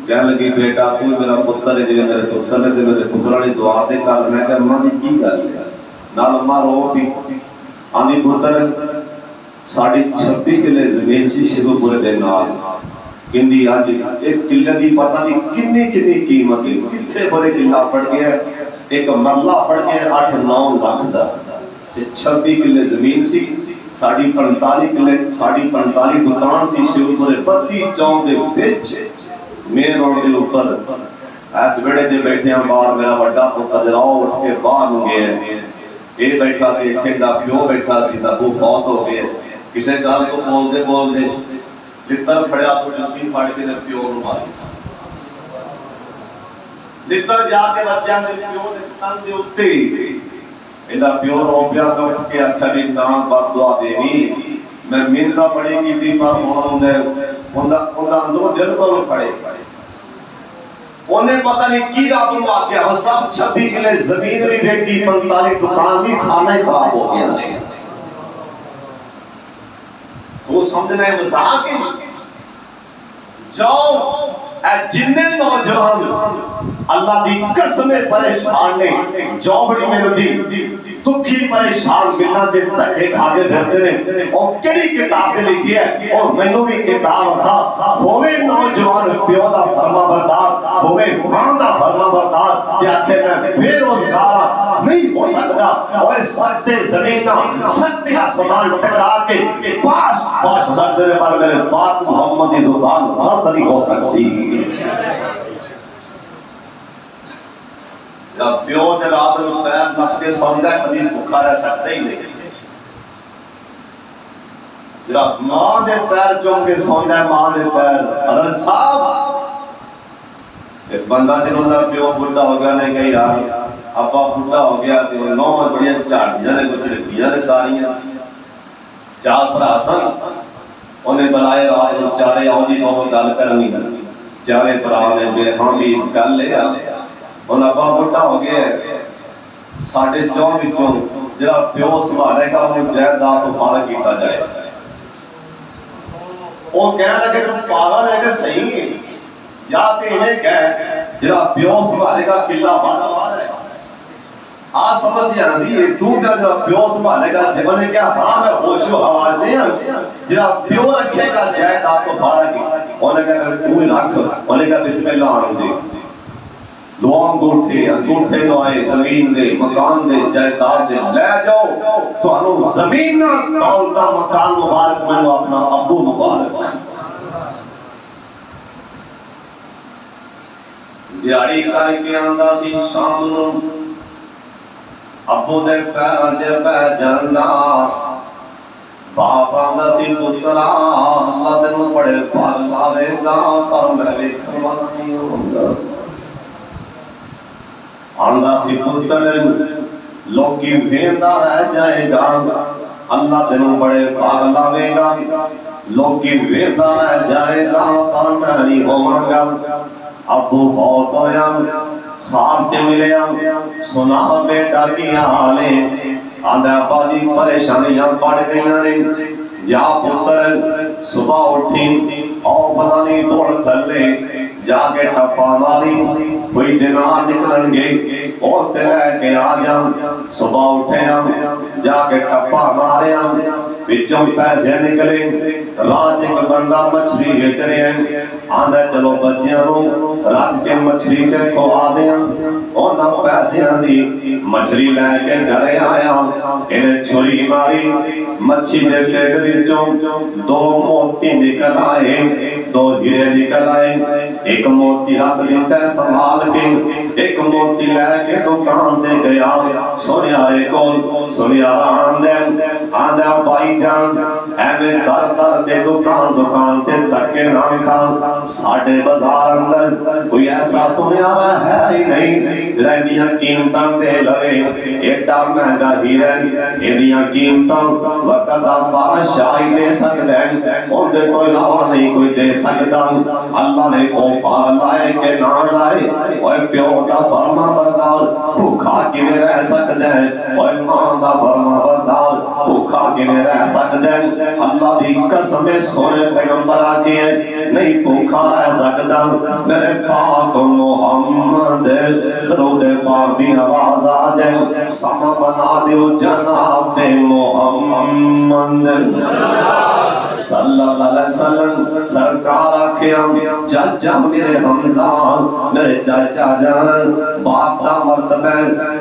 کہنے لگی بیٹا تو میرا پتر ہے، جی میرے پتر نے تو میرے پترا نے دعا تے کر. میں کہ اماں دی کی گل ہے نال اماں رو پی آندی پتر ساڑھی 26 کلے زمین سی شیخو پورے دے نال کندی آج ایک قلعہ دی پتہ نہیں کنی قیمت ہے کتھے بڑے قلعہ پڑ گیا ایک مرلہ پڑ گیا 8-9 لاکھ دا 26 کلے زمین سی ساڑھی 45 دکان سی شیخو پورے 32 چون دے بچ مین روڈ دے اوپر ایس بیڑے جے بیٹھے ہیں باہر میرا بڑا پتر جراؤ اٹھ کے باہر نو گئے یہ بیٹھا سی اتھے دا پیو بیٹھا سی دا تو فوت ہو گئے کسے گل کو بول دے لتر کھڑیا سو جلدی پڑ کے نے پیو نو ماری سا لتر جا کے بچیاں دے پیو دے تن دے اوتے ایندا پیو رو پیا تو اٹھ کے آکھیا بھی نا بد دعا دیوی میں منتا پڑی کیتی پر ہن اوندا اندروں دل کو پڑے انہیں پتہ نہیں کی رب نو آکھیا وہ سب 26 کلے زمین بھی بیچی 45 دکان بھی کھانا ہی خراب ہو گیا نہیں تو سمجھنا ہے مذاق ہے جاؤ اے جننے نوجوان اللہ دی قسم پریشان نے جو بڑی ملدی دکھی پریشان بنا جن تک ایک آگے بھرتے رہے اور کڑی کتاب لکھی ہے اور میں نے بھی کتاب تھا ہوئے نوجوان پیو دا فرما بردار ہوئے ماں دا فرما بردار یا کہ میں بے روزگار نہیں ہو سکتا اور سچ سے زمینہ سچ سے آسمان ٹکرا کے پاش زرزرے پر میرے بات محمدی زبان بہت نہیں ہو سکتی جب پیو دے رات میں پیر نپ کے سوندہ ہے کبھی بھوکا رہ سکتا ہی نہیں جب ماں دے پیر چوم کے سوندہ ہے ماں دے پیر حضرت صاحب ایک بندہ سے نوندہ پیو بڑھا ہو گیا نہیں کہ یار ابا بڑھا ہو گیا تو نو میں بڑی چار دیاں نے کچھ لکھیاں نے ساریاں چار پر آسان انہیں بلائے رات میں چارے آؤ جی بہت گل کرنی چارے پر آنے بے ہاں بھی گل لے آنے ان ابا بڑھا ہو گیا ہے 4.5 بچوں جرا پیو سوالے کا انہیں جائیداد تو فارغ کیتا جائے وہ کہنا لگے تم پاگل ہے کہ صحیح ہے یا تے انہیں کہہ جرا پیو سوالے کا قلعہ بانا بار ہے آج سمجھ جانا دی تو کیا جرا پیو سوالے کا جبنے کیا حرام ہے ہوش و حواس ہیں جرا پیو رکھے گا جائیداد تو فارغ کی انہیں کہا تو ہی رکھ انہیں کہا بسم اللہ آرہا جی دعاں انگوٹھے لوائے زمین دے مکان دے جائیداد دے لے جاؤ تو انہوں زمین دولتا مکان مبارک میں نے اپنا ابو مبارک دیاری کر کے آندہ سی شام ابو دے پیران جے پہ جاندہ باپ آندہ سی پترا اللہ دنوں بڑے پاک لاوے گا پر میں بھی کھوانا نہیں ہوں گا آندہ سی پتر لوگی بھیندہ رہ جائے گا اللہ دنوں بڑے پاگلاوے گا لوگی بھیندہ رہ جائے گا پر میں نہیں ہوں گا ابو فوت ہویا خواب چے ملیا سنا بیٹا کی حالے آندہ ابا جی پریشانیاں پڑ گئیاں نے جا پتر صبح اٹھی اور فلانی دوڑ تھلے جا کے ٹپا ماری کوئی دنار نکلن گے اور تلے کے آگیا صبح اٹھے جا کے ٹپا مارے بچوں پیسے نکلے رات ایک بندہ مچھلی بیچ رہے ہیں آندہ چلو بچیاں رو رات کے مچھلی کے کھوا دیا اور نہ پیسے دی مچھلی لے کے گھرے آیا انہیں چھری ماری مچھی دے پیٹ وچوں 2 موتی نکل آئے 2 ہیرے نکل آئے ایک موتی رکھ دیتا ہے سنبھال کے ایک موتی لے کے دکان دے گیا سنیارے کو سنیارا آندے بھائی جان اے میں در دے دکان تے تکے نہ کھا ساڑھے بازار اندر کوئی ایسا سنیارا ہے ہی نہیں رہنیاں قیمتاں دے لوے ایڈا مہنگا ہیرے ایڈیاں قیمتاں وقت دا بادشاہی دے سکتے ہیں ان دے کوئی لاوا نہیں کوئی دے سکتا اللہ نے کو پاگ لائے کہ نہ لائے اوہ پیو دا فرما بردار بھوکھا کی میں رہ سکتے ہیں اوہ ماں دا فرما بردار بھوکھا کنے رہ سکتا ہے؟ اللہ دی قسم سونے پیغمبر آکے نہیں بھوکا رہ سکتا میرے پاک محمد درود پاک دی آواز آ جائے سما بنا دیو جناب محمد صلی اللہ علیہ وسلم سرکار آکھیا چاچا میرے حمزہ میرے چاچا جان باپ دا مرتبہ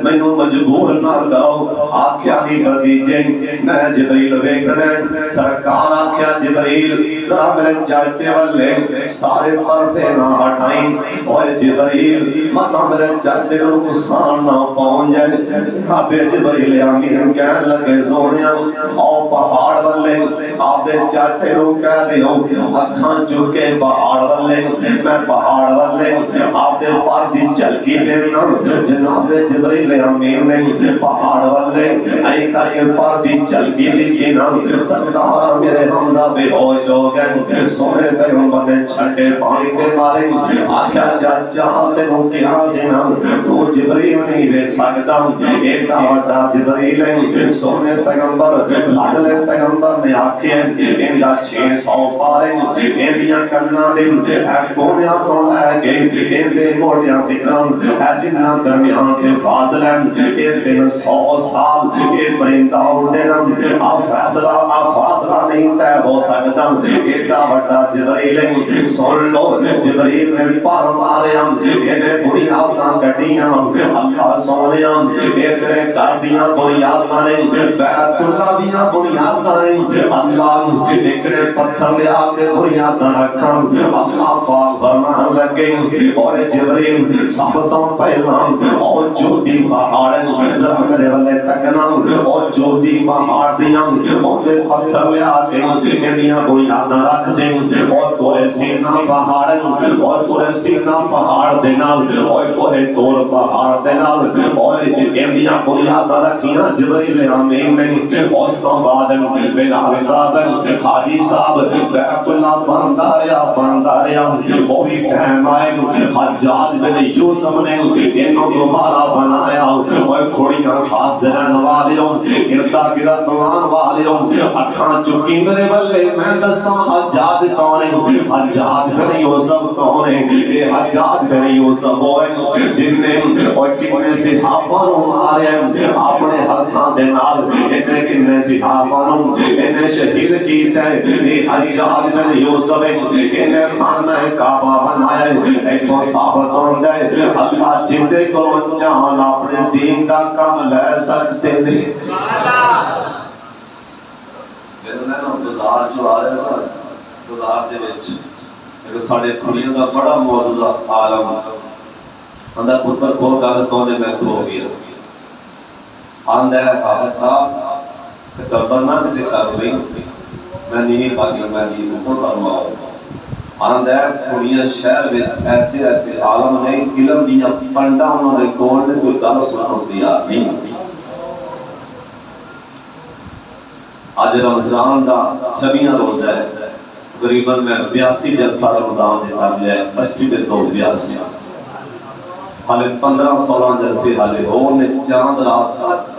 مینوں مجبور نہ کرو آکھیا نہیں بھتیجے میں جبریل ویکھنا سرکار آکھیا جبریل ذرا میرے چاچے والے سارے پردے نہ ہٹائیں اور جبریل مطلب میرے چاچے کو نقصان نہ پہنچ جائے آپ جبریل امین کہنے لگے سونیا او پہاڑ والے آپ چاچے کو کہہ رہے ہو اکھاں چکے پہاڑ والے میں پہاڑ والے آپ دے پردی چلکی دینا جناب جبریل امین نے پہاڑ والے اے کر کے پردی چلکی دی نا سردار میرے حمزہ بے ہوش ہو گئے سونے پیغمبر نے چھٹے پانی دے مارے آکھیا چاچا تینو کیا سینا تو جبریل نہیں ویکھ سکتا ایڈا وڈا جبریل ہے سونے پیغمبر لاڈلے پیغمبر نے آکھیا اندا 600 پارے ایندیاں کناں دے کونیاں تو لے کے ایندے موڑیاں تکرام جنہاں درمیان کے فاصلے اے 300 سال اے پرندہ اڑنا فاصلہ نہیں طے ہو سکتا ایڈا وڈا جبریل ہے سن لو جبریل نے پر مارے ہم اینے بنیاداں کٹیاں اللہ سونیا اے تیرے گھر دیاں بنیاداں نے بیت اللہ دیاں بنیاداں نے اللہ ایکڑے پتھر لیا کے بنیاداں رکھاں اللہ پاک فرمان لگے اور جبریل سب تو پہلا اور جوتی پہاڑ ذرا میرے والے تکنا اور جوتی پہاڑ دیاں اور پتھر لیا کے انیاں بنیاداں رکھ دیں اور تورے سینہ پہاڑ اور تورے سینہ پہاڑ دینال اور کوہ تور پہاڑ دینال اور انیاں بنیاداں رکھیاں جبریل امین نے اس تو بعد بلال صاحب حاجی صاحب بیت اللہ بنداریا وہ بھی ٹائم آئے حجاج بن یوسف نے انہوں دوبارہ بنایا اور کھوڑیاں خاص دنان والیوں اردا گرد دوان والیوں اکھاں چکی میرے بلے میں دساں حجاج کون ہے حجاج بن یوسف کون ہے یہ حجاج بن یوسف ہوئے جن نے اور کنے صحابہ نو مارے اپنے ہاتھاں دے نال اتنے کنے صحابہ نو انہیں شہید کیتا ہے یہ حجاج بن یوسف ہے انہیں خانہ کعبہ بنایا ہے ایک تو ثابت ہوتا ہے اللہ جندے کو چاہن اپنے دین دا کام لے سکتے نہیں میں نا بازار جو آ رہا سا بازار دے وچ ایک ساڈے کھڑیاں دا بڑا معجزہ عالم اندا پتر کو گل سونے میں کھو گیا آندا ہے آپ صاحب تکبر نہ تے کر وئی میں نہیں پاگل میں دی اوپر فرماؤ آندا ہے کھڑیاں شہر وچ ایسے ایسے عالم نے علم دیاں پنڈا انہاں دے کول نے کوئی گل سنن دی یاد نہیں ہوندی آج رمضان دا 26واں روزہ ہے تقریباً میں 82 جلسہ رمضان دے کر لیا 80 تے 182 حالے 15-16 جلسے حالے ہو نے چاند رات تک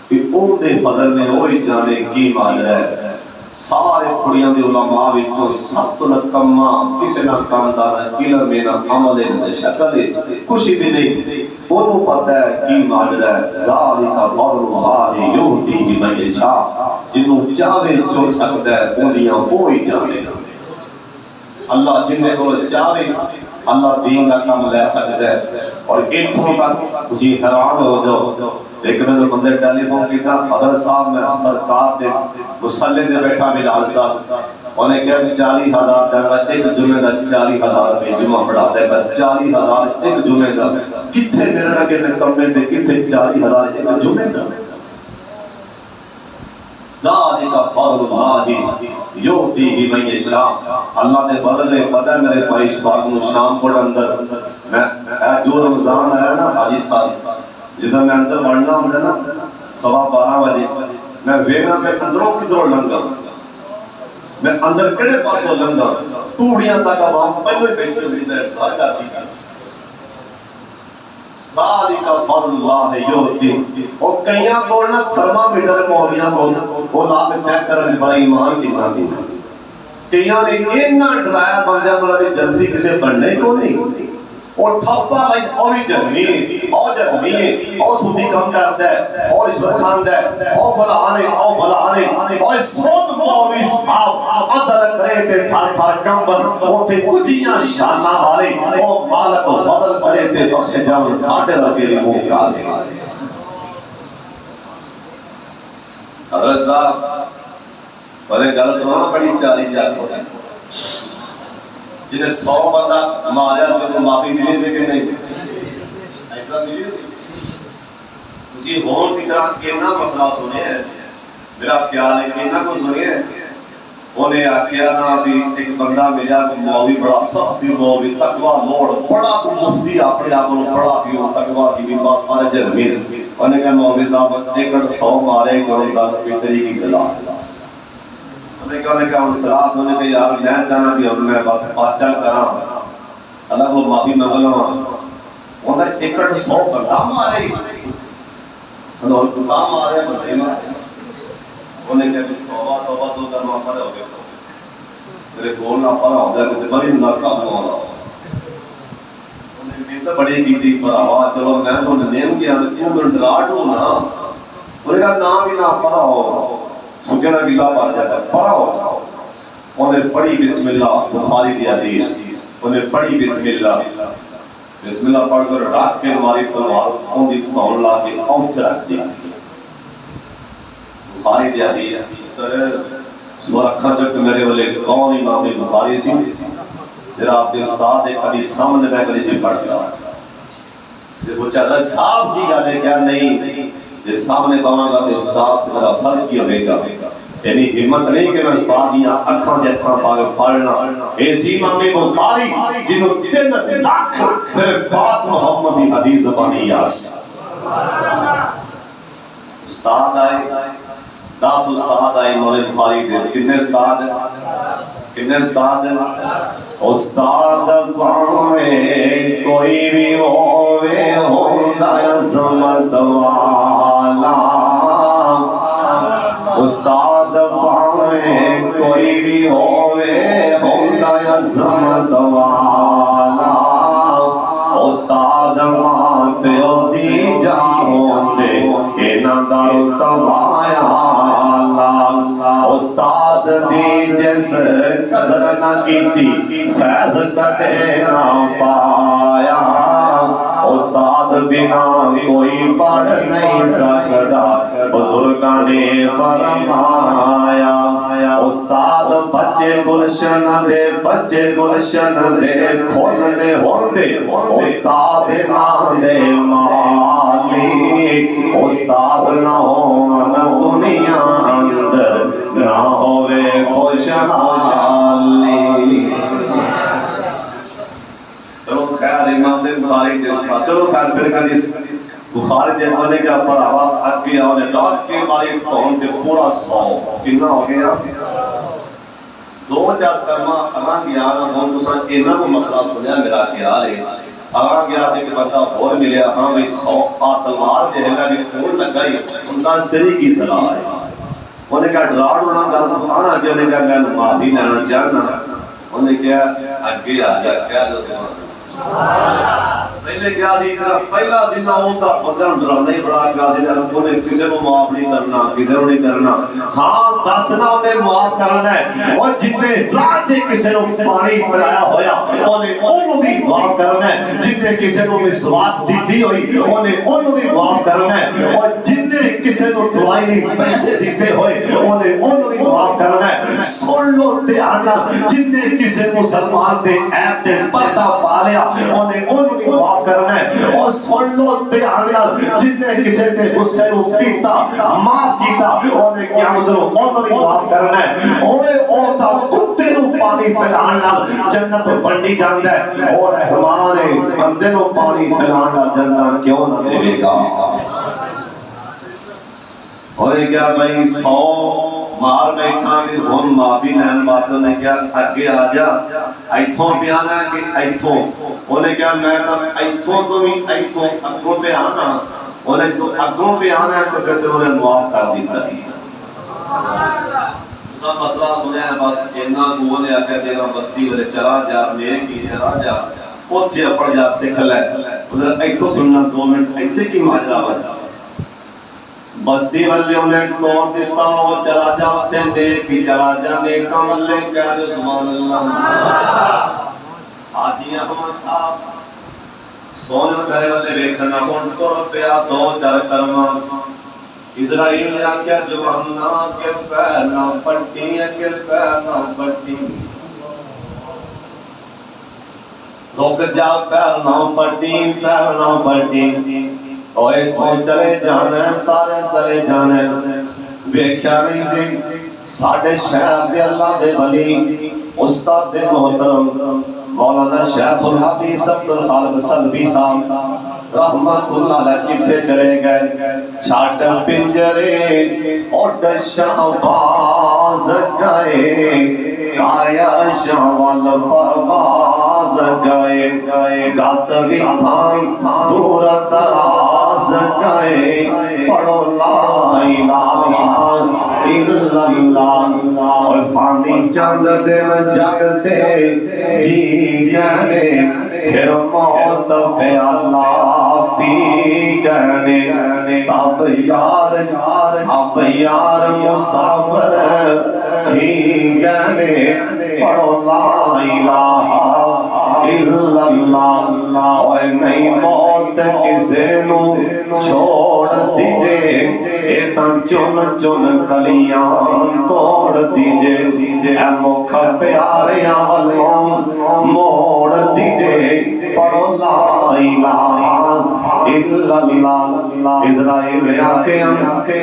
کہ اون دے فضل نے وہی جانے کی ماجرا ہے سارے کھڑیاں دے علماء وچوں سب تو نکما کسے نہ کامدار علم نہ عمل نہ شکل کچھ بھی نہیں انہوں پتہ ہے کی ماجرا ہے ذالک فضل اللہ یؤتیہ من یشاء جنوں چاہے چن سکتا ہے اونیاں وہی جانے اللہ جن کو چاہے اللہ دین کا کام لے سکتا ہے اور اتھوں تک اسی حیران ہو جاؤ ایک میں تو بندے ٹیلی فون کیتا حضرت صاحب میں سرکار دے مصلی سے بیٹھا بلال صاحب انہیں کہا 40,000 دیگا ایک جمعہ دا 40,000 میں جمعہ پڑھا دے گا 40,000 ایک جمعہ دا کتھے میرے لگے نے کمے دے کتھے 40,000 ایک جمعہ دا ذالک فضل اللہ یؤتیہ من یشاء اللہ دے فضل نے پتہ میرے پائش پاک نو شام کو اندر میں جو رمضان ہے نا حاجی صاحب جدھر میں اندر بڑھنا ہوں نا 12:15 بجے میں وینا میں اندروں کدھروں لنگا میں اندر کڑے پاسوں لنگا ٹوڑیاں تک عوام پہلے بیٹھے ہوئی نے دھار کرتی ذالک فضل اللہ یؤتی اور کئیاں کول نہ تھرمامیٹر مولویاں کول وہ لا کے چیک کرن بڑا ایمان کتنا دینا کئیاں نے اتنا ڈرایا بندیاں نال جلدی کسے بننے کو نہیں اور تھپا لائی اور بھی جرمی اور جرمی اور سودی کم کرتا ہے اور رشوت کھاندا ہے اور فلانے اور بلانے اور سود مولوی صاحب ادر کرے تے تھر تھر کمبل اوتھے اونچیاں شاناں والے او مالک فضل کرے تے بخشے جاون ساڈے ورگے منہ کالے حضرت صاحب پہلے گل سنو بڑی پیاری جات ہوتی جنہیں 100 بندہ ماریا سے انہوں معافی ملی سے کہ نہیں ایسا ملی سے اسی ہون کی طرح کہنا مسئلہ سنے ہیں میرا خیال ہے کہنا کو سنے ہیں انہیں آکھیا نا بھی ایک بندہ ملیا کو مولوی بڑا سختی مولوی تقوی موڑ بڑا کو مفتی اپنے آپ کو بڑا بھی ہو تقوی سی بھی بات سارے جرمین انہیں کہا مولوی صاحب ایک 100 مارے کرو 10 پیتری کی صلاح انہیں کہا ان صلاح ہونے کے یار میں چاہنا بھی ہم میں بس پاس چل کراں اللہ کو معافی منگل ہوں انہیں ایک 100 بندہ مارے انہوں نے کام مارے بندے مارے انہیں کہا توبہ توبہ تو کرنا پڑے ہو گئے میرے بولنا پڑا ہو گیا کہ بڑی ناکام ہو رہا انہیں بھی تو بڑی کی تھی پر آواز چلو میں تو نیم کیا تو میں ڈراٹ ہوں نا انہیں کہا نام ہی نہ پڑا ہو سکینہ کی لاب آ جاتا پڑا ہو انہیں پڑھی بسم اللہ بخاری دی حدیث انہیں پڑھی بسم اللہ پڑھ کر رات کے ہماری تلوار ان دی تون لا کے اونچ رکھ دی بخاری دی حدیث سوار اکھاں چک میرے والے کون امام بخاری سی جرا آپ کے استاد ایک حدیث سامنے میں کلی سے پڑھتا اسے پوچھا حضرت صاحب کی گالے کیا نہیں یہ سامنے پاواں گا کہ استاد میرا فرق کی ہوئے گا یعنی ہمت نہیں کہ میں استاد ہی اکھاں سے اکھاں پا کے پڑھنا ایسی امام بخاری جنہوں 3 لاکھ پھر بات محمد کی حدیث زبانی یاس استاد آئے 10 استاد آئے امام بخاری دے کتنے استاد ہیں کتنے استاد ہیں استاد پاوے کوئی بھی ہووے ہوندا عظمت والا استاد پاوے کوئی بھی ہووے ہوندا عظمت والا استاد ماں پیو دی جا ہوندے انہاں دا رتبہ اعلیٰ استاد دی جس قدر نہ کیتی فیض کدے نہ پایا استاد بنا کوئی پڑھ نہیں سکتا بزرگاں نے فرمایا استاد بچے گلشن دے پھول دے ہوندے استاد نہ دے مالی استاد نہ ہون دنیا اندر نہ ہوئے خوشحالی چلو خیر امام بخاری دے چلو خیر پھر کدی بخاری دے ہونے کا پڑھاوا اگے آنے رات کے ماری تون تے پورا 100 کتنا ہو گیا 2-4 کرما اگاں گیا ہوں تساں انہاں کو مسئلہ سنیا میرا خیال ہے اگاں گیا تے کہ بندہ اور ملیا ہاں بھئی 100 تلوار دے گا کہ خون لگائی انہاں تیری کی صلاح ہے انہیں کہا ڈراڑ ہونا گل آنا کہ انہیں کہا میں معافی لینا چاہنا انہیں کہا اگے آ گیا کہہ دو پہلے کیا سی اتنا پہلا سی نہ ہوتا بندہ ڈرانا ہی بڑا کیا سی انہیں کسی کو معاف نہیں کرنا کسی کو نہیں کرنا ہاں دس نہ انہیں معاف کرنا ہے اور جتنے رات سے کسی کو پانی پلایا ہویا انہیں انہوں بھی معاف کرنا ہے جتنے کسی کو مسواک دیتی ہوئی انہیں انہوں بھی معاف کرنا ہے اور جتنے کسی کو دعائی نہیں پیسے دیتے ہوئے انہیں انہوں بھی معاف کرنا ہے سن لو دھیانہ جتنے کسی مسلمان دے عیب دے پردہ پالیا انہیں انہوں بھی معاف کرنا ہے اور سن لو دھیانہ جتنے کسی تے غصے کو پیتا معاف کیتا انہیں قیامت رو انہوں بھی معاف کرنا ہے اوے اوتا کتے نو پانی پلانا جنت بڑھنی جاندہ ہے اور رحمانے بندے نو پانی پلانا جنت کیوں نہ دے گا اور یہ کیا بھائی 100 مار بیٹھا کہ ہم معافی لین باتوں نے کیا اگے آ جا ایتھوں پہ آنا ہے کہ ایتھوں انہیں کیا میں ایتھوں تو بھی ایتھوں اگوں پہ آنا انہیں تو اگوں پہ آنا ہے تو پھر تو انہیں معاف کر دیتا ہے سب مسئلہ سنے ہیں بس اینا کو نے آکے دینا بستی والے چلا جا نیک کی چلا جا اوتھے پڑھ جا سکھ لے ادھر ایتھوں سننا 2 منٹ ایتھے کی ماجرا بجا بستی والے انہیں توڑ دیتا وہ چلا جا اوتھے نیک کی چلا جا نیکا والے کہہ جو سبحان اللہ آجیاں ہم صاحب سونا کرے والے بیکھنا ہون تو رپیا 2-4 کرما اسرائیل نے آکیا جواننا کے پیر نہ پٹی کے پیر نہ پٹی روک جا پیر نہ پٹی اوے تو چلے جانے سارے چلے جانے ویکھیا نہیں دے ساڑھے شہر دے اللہ دے ولی استاد دے محترم مولانا شیخ الحدیث عبدالخالق سلفی صاحب رحمت اللہ علیہ کتھے چلے گئے چھاٹ پنجرے اڈ شہباز گئے کاریا شہوال پرواز گئے گات بھی تھا دور دراز گئے پڑھو لا الہ الا اللہ اور فانی چاند دن جگتے جی گنے پھر موت پہ اللہ پی گنے سب یار مسافر تھی گنے پڑھو لا الہ الا اللہ اور نئی موت کسے نو چھوڑ دیجے ایتا چن چن کلیاں توڑ دیجے اے مکھ پیاریاں والوں موڑ دیجے پڑھو لا الہ الا اللہ اسرائیل نے آنکھیں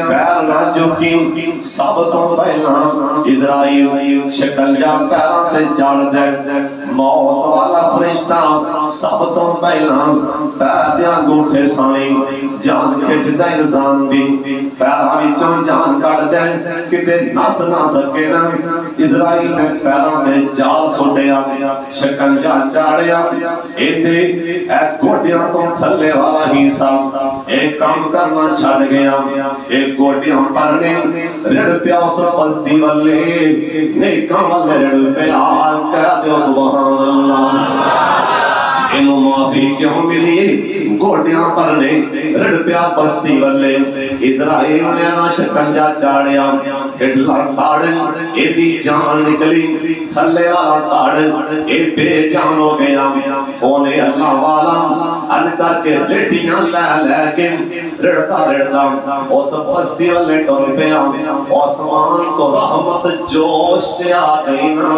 پیر نہ جھکی سب تو پہلا اسرائیل شکنجا پیراں تے چڑھ دے موت والا فرشتہ سب تو پہلا پیر دے انگوٹھے سائیں جان کھچ دے انسان دی پیراں وچوں جان کڈ دے کتے نس نہ سکے نا اسرائیل نے پیراں تے جال سٹیا شکنجا چاڑیا ایتے اے گوڈیاں تو تھلے والا ہی سب ایک کام کرنا چھڑ گیا ایک گوڈیاں پرنے رڑ پیا اس بستی والے نیکاں والے رڑ پیا کہہ دیو سبحان اللہ انہوں معافی کیوں ملی گوڑیاں پرنے رڑ پیا بستی والے اسرائیل نے آنا شکنجا چاڑیا ہٹلا تاڑن ایدی جان نکلی تھلے والا تاڑن اے بے جان ہو گیا ہونے اللہ والا ان کر کے لیٹیاں لے کے رڑتا اس بستی والے ٹر پیا آسمان تو رحمت جوش چیا گئی نا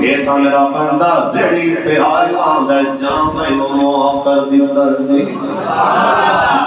اے تا میرا بندہ بڑی پیار آندہ جان میں معاف کر دیتا دے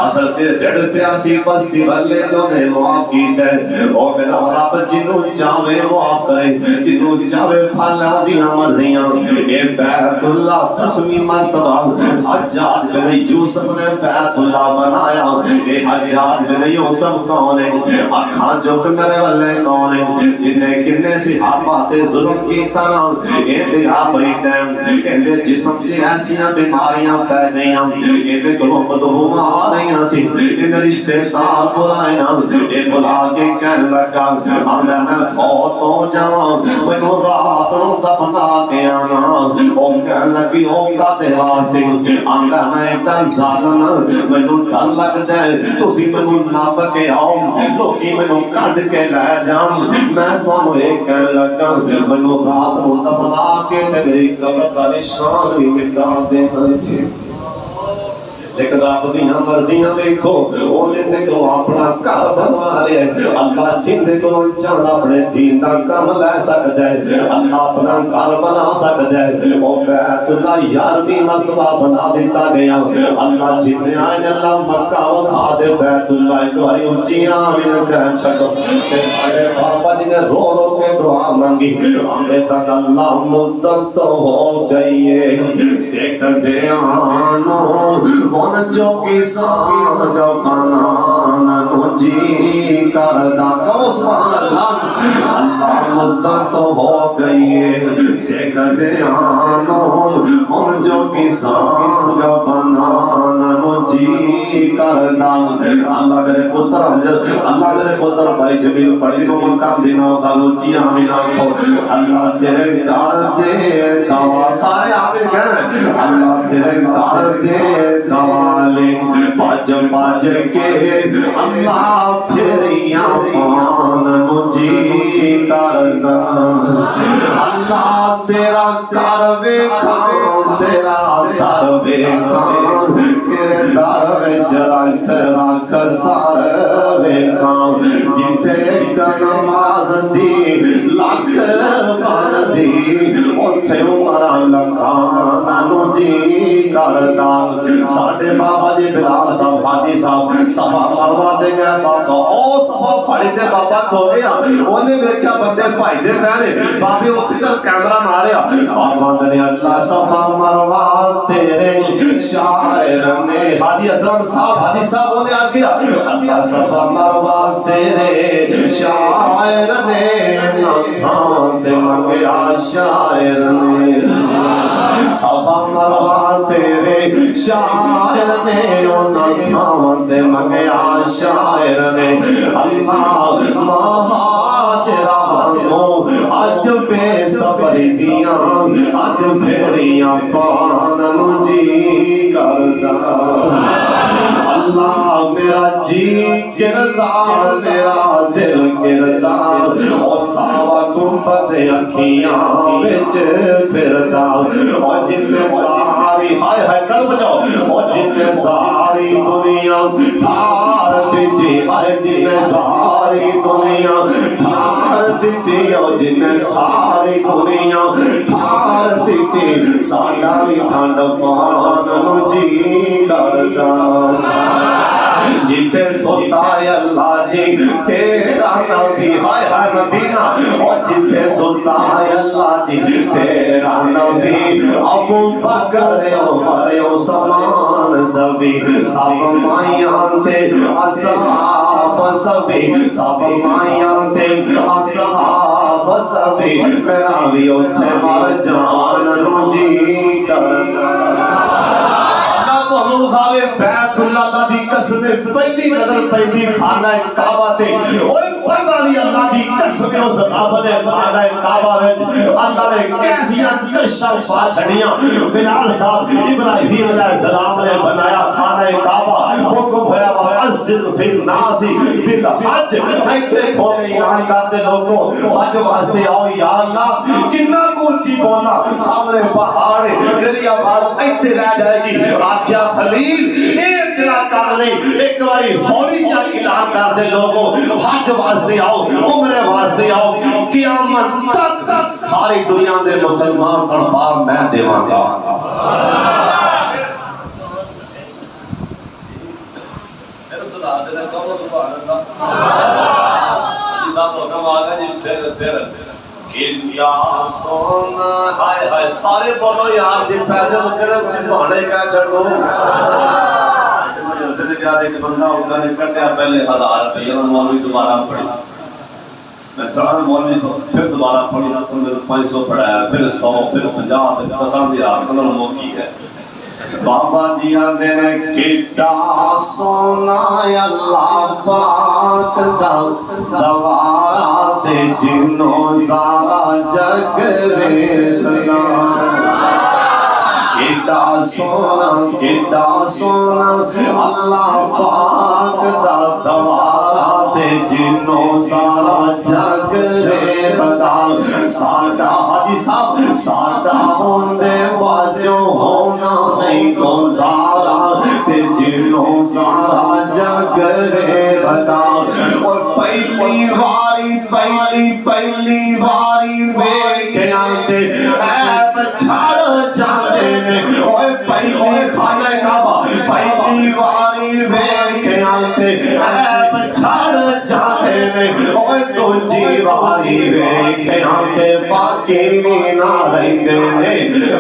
اصل تے رڑ پیاسی بستی والے تو نے معاف کی دے او میرا رب جنوں چاہے معاف کرے جنوں چاہے پھالا دیاں مرضیاں اے بیت اللہ قسمی مرتبہ حجاج بن یوسف نے بیت اللہ بنایا اے حجاج بن یوسف کون ہے اکھاں جھک میرے والے کون ہے جنہیں کنے صحابہ تے ظلم کی طرح اے دے آخری ٹائم اے دے جسم تے ایسیاں بیماریاں پہ گئیاں اے دے گلوں بدبو آ رہیاں سی ان رشتے دار بلائیاں اے بلا کے کہنے لگا آندہ میں فوت ہو جاؤں میں نو رات نو دفنا کے آنا او کہنے لگی ہوگا دیواتے آندہ میں ایڈا ظالم میں نو ڈر لگ دے تسی میں نو ناب کے آؤ لوکی میں نو کڑ کے لے جاؤں میں تو ایک کہنے لگا میں نو رات نو دفنا کے تے میری قبر کا نشان بھی مٹا دے تھے لیکن رب دیاں مرضیاں دیکھو انہیں تے کو اپنا گھر بنوا لے اللہ جن دے کو چاہنا اپنے دین دا کام لے سکتا ہے اللہ اپنا گھر بنا سکتا ہے او بیت اللہ 11ویں مرتبہ بنا دیتا گیا اللہ جن نے آئے اللہ مکہ وکھا دے بیت اللہ ایک باری اونچی آمین کہہ چھڑو کہ ساڑھے پاپا جی نے رو رو کے دعا مانگی آمدے سن اللہ مدل تو ہو گئی ہے سیکھتے آنو ان جو کسان جو بنانا جی کردہ کہو سبحان اللہ عادت ہو گئی ہے سیکھتے آنو ان جو کسان کا بنانا نو جی کرنا اللہ میرے پتر بھائی جمیل پڑھی کو مقام دینا خالو جی آمین آنکھو اللہ تیرے دار دے دوا سارے آمین کہنا اللہ تیرے دار دے دوا لے باج کے اللہ پھریاں مان مجھے کرنا اللہ تیرا کروے کام تیرا دروے کام تیرے دروے رکھ رکھ ساروے کام جتے کا نماز دی لکھ باندھی اتھے عمرہ لکھانا مجھے کرنا ساڑھے بابا جی بلال صاحب حاجی صاحب صفا مروا دے گئے بابا او صفا پڑی دے بابا کھو گیا انہیں بیکھیا بندے بھائی دے پہنے بابی اتھی تر کیمرہ ماریا بابا دنی اللہ صفا مروا تیرے شاعر نے حاجی اسلام صاحب انہیں آ گیا اللہ صفا مروا تیرے شاعر نے نتھان تے منگیا شاعر نے صفا مروا تیرے شاعر نے نتھان تے منگیا شاعر نے اللہ مہاجرہ بنو اج بے صبری دیاں اج پھیریاں پانن جی کردا اللہ میرا جی گردار میرا دل گردار او ساوا گنبد اکھیاں وچ پھردا او جن ساری ہائے ہائے کل بچاؤ او جن ساری دنیا ٹھار دیتی ہائے جن ساری دنیا ٹھار دیتی او جن ساری دنیا ٹھار دیتی ساڈا وی ٹھنڈ پان جی کردا جتے سوتا ہے اللہ جی تیرا نبی ہائے ہائے مدینہ اور جتے سوتا ہے اللہ جی تیرا نبی ابو بکر عمر عثمان سبھی سب مائیاں تے اصحاب سبھی سب مائیاں تے اصحاب سبھی میرا بھی اتھے مر جان جی کرنا تو ہم خواہے بیت اللہ دی قسم پہلی نظر پہلی خانہ کعبہ تے اوہ والی اللہ دی قسم اس رب نے خانہ کعبہ میں اللہ نے کیسیاں کشف چھڑیاں بلال صاحب ابراہیم علیہ السلام نے بنایا خانہ کعبہ حکم ہویا وَعَزِّلْ فِي النَّاسِ بِالْحَجِّ ایتھے کھولے اعلان کرتے لوگوں حج واسطے آؤ یا اللہ کتنا اونچی بولا سامنے پہاڑے میری آواز ایتھے رہ جائے گی آخیا خلیل ایک جرا کر نہیں ایک باری ہولی چاہی اعلان کر دے لوگوں حج واسطے آؤ عمرے واسطے آؤ قیامت تک ساری دنیا دے مسلمان تڑپا میں دیواں گا میرے صلاح دے کہو سبحان اللہ جی صاحب حکم آگا جی پھر کیا سونا ہائے ہائے سارے بولو یار جی پیسے مکرے جس بہانے کیا چھڑو مجھے سے کیا ایک بندہ ہوگا نے کٹیا پہلے 1000 روپے مولوی دوبارہ پڑھی میں کہا مولوی پھر دوبارہ پڑھی تو میرے 500 پڑھایا پھر 100 پھر 50 پھر 50 کلر موقعی ہے بابا جی آدھے نے کٹا سونا اللہ پاک دوارا تے جنوں سارا جگ ویکھنا کٹا سونا اللہ پاک دوارا تے جنوں سارا جگ ویکھنا ساڈا حاجی صاحب ساڈا ہوندے واجو ہونا نہیں گزارا تے جنوں سارا جگ ویکھنا اور پہلی باری ویکھیا تے عیب چھڑ جاندے نے اوے پہلی خانہ کعبہ پہلی باری ویکھیا تے عیب چھڑ جاندے نے اوے دوجی باری ویکھیا تے باقی بھی نہ رہندے نے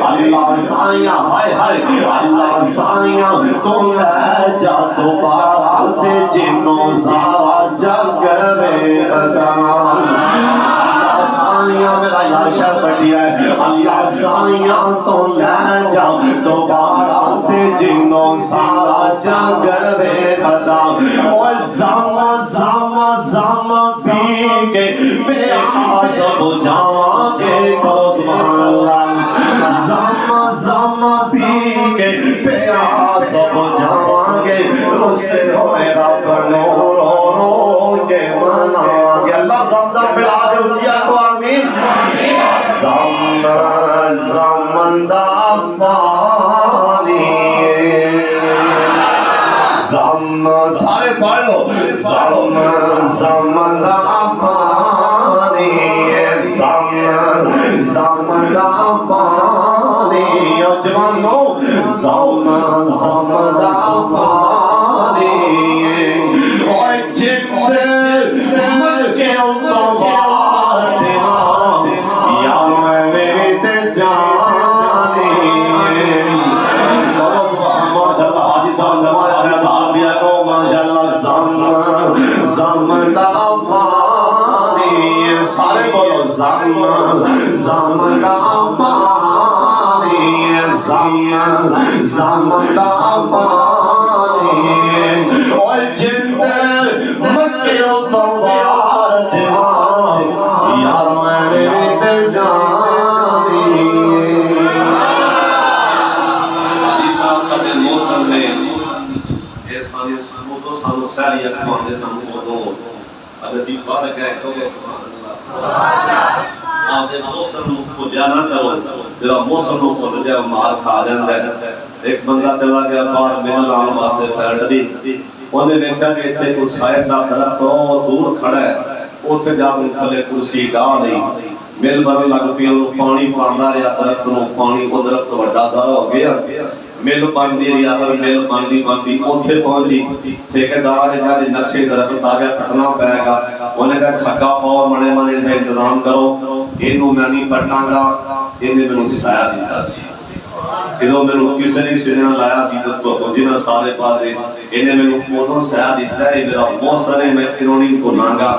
اللہ سائیاں ہائے ہائے اللہ سائیاں تو لے جا دوبارہ تے جنوں سارا جگ ویکھدا اللہ سائیاں سائیاں میرا یار شاہ بڑھیا ہے اللہ سائیاں تو لے جا دوبارہ تے جنوں سارا جنگ وے خدا اور زم زم زم پی کے پیاس بجھا کے کرو سبحان اللہ زم زم پی کے پیاس بجھا کے رسے ہوئے رب نو رو رو کے منا گے اللہ زم زم پلا دے اچھیا کو آمین زم زم دا پانی زم سارے پڑھ لو زم زم دا پانی زم زم دا پانی جوانو زم زم دا پانی اور جند مکے تو بار دینا یا میں میری تے جانی ماشاءاللہ حاجی صاحب زمان عربیہ کو ماشاءاللہ زم زم دا پانی سارے بولو زم زم دا پانی زم زم دا پانی اور جند مکے تو بار دیوان یار میں میری تے جانی سارے موسم نے یہ سارے سامو تو سانو ساری اکھاں دے سامو تو اگر سی بار کہے تو سبحان اللہ آپ دے موسم کو بیان نہ کرو جڑا موسم کو سمجھ جائے مار کھا جاندا ہے ایک بندہ چلا گیا باہر مل لان واسطے پھیرٹ دی انہیں دیکھا کہ ایتھے کوئی سائے دا درخت بہت دور کھڑا ہے اوتھے جا کے تھلے کرسی ڈا دی مل بن لگ پئی پانی پاندا رہیا درخت نو پانی او درخت بڑا سارا ہو گیا مل بندی رہیا ہر مل بندی اوتھے پہنچی ٹھیکیدار نے کہا جی نقشے درخت آ گیا کٹنا پائے گا انہیں کہا کھگا پاؤ منے منے کا انتظام کرو اینو میں نہیں پٹاں گا انہیں مینوں سایہ دیتا سی ادو میں کسی نے سنیا لایا سی تو وزینا سارے پاسے انہیں میں ادو سایہ دیتا ہے میرا موسم ہے میں انہوں کو نانگا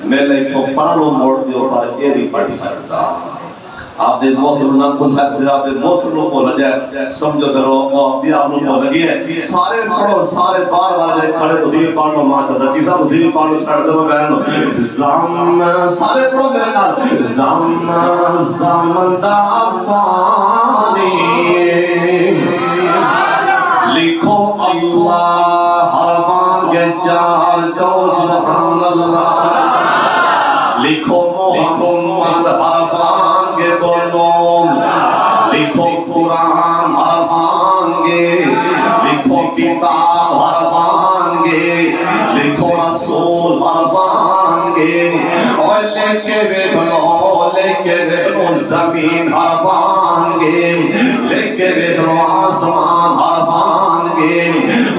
میں لے تو پرانو موڑ دیو پر یہ نہیں پڑھ سکتا آپ دے موسم نہ کھل ہے آپ دے موسم نو کھل جائے سمجھو ضرور آپ بھی آپ نو کھل لگی ہے سارے پڑھو سارے بار بار جائے کھڑے تو زیر پڑھو ماشاء اللہ کسا تو زیر پڑھو چھڑ دو میں بہنو زم سارے پڑھو میرے نال زم زم دا پانی لکھو اللہ حرفان کے چار جو سبحان اللہ لکھو محمد حرفان کے بولو لکھو قرآن حرفان کے لکھو کتاب حرفان کے لکھو رسول حرفان کے اور لے کے بیٹھو زمین حرفان کے لے کے بیٹھو آسمان حرفان کے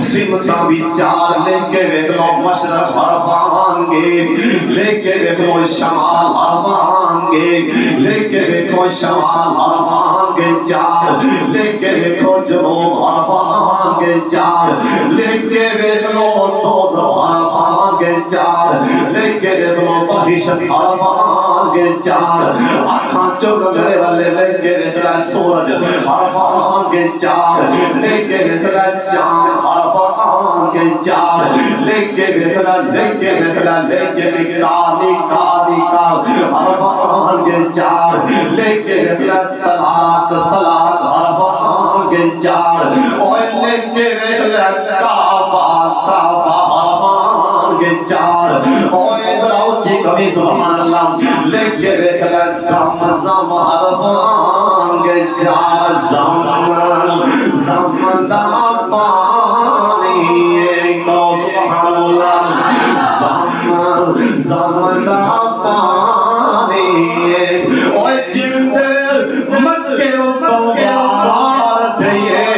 سمتا بیچار لے کے بیٹھو مشرق حرفان کے لے کے بیٹھو شمال حرفان کے لے کے بیٹھو شمال حرفان کے چار لے کے بیٹھو جنوب حرفان کے چار لے کے بیٹھو دوزخ حرفان کے چار لے کے بیٹھو بہشت حرفان کے چار آنکھاں چک میرے والے لے کے بیٹھو سورج حرفان کے چار لے کے بیٹھو چاند حرفان کے چار لے کے بیٹھو نکا حرفان کے چار لے کے طلاق حرفان کے چار اور لے کے کعبہ حرفان کے چار اور ادھر اونچی کبھی سبحان اللہ لے کے زم حرفان کے چار زم دا پانی سبحان اللہ زم دا پانی اور جند مکے تو بار دیئے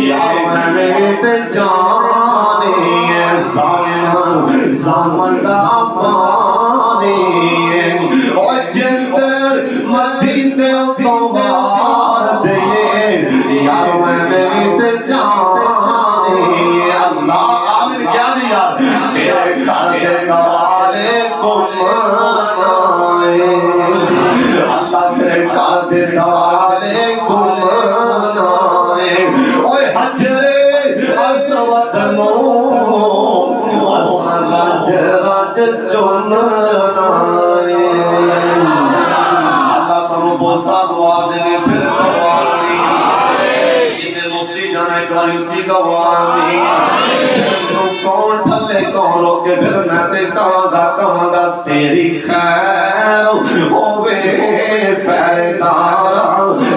یا میں تے جانی زم دا پانی اور جند مدینے تو بار دیئے یا میں تے جانی اللہ آمین کیا دیا میرے گھر دے گوالے کم آئے تے دوالے گمنائے اوے حجر اسود نو اساں رج رج چنائے اللہ تمہیں بوسا دعا دے گے پھر قوانی جنہیں مفتی جانا ایک بار اچھی قوانی کون ٹھلے کون روکے پھر میں نے کہاں گا تیری خیر ہووے پیدارا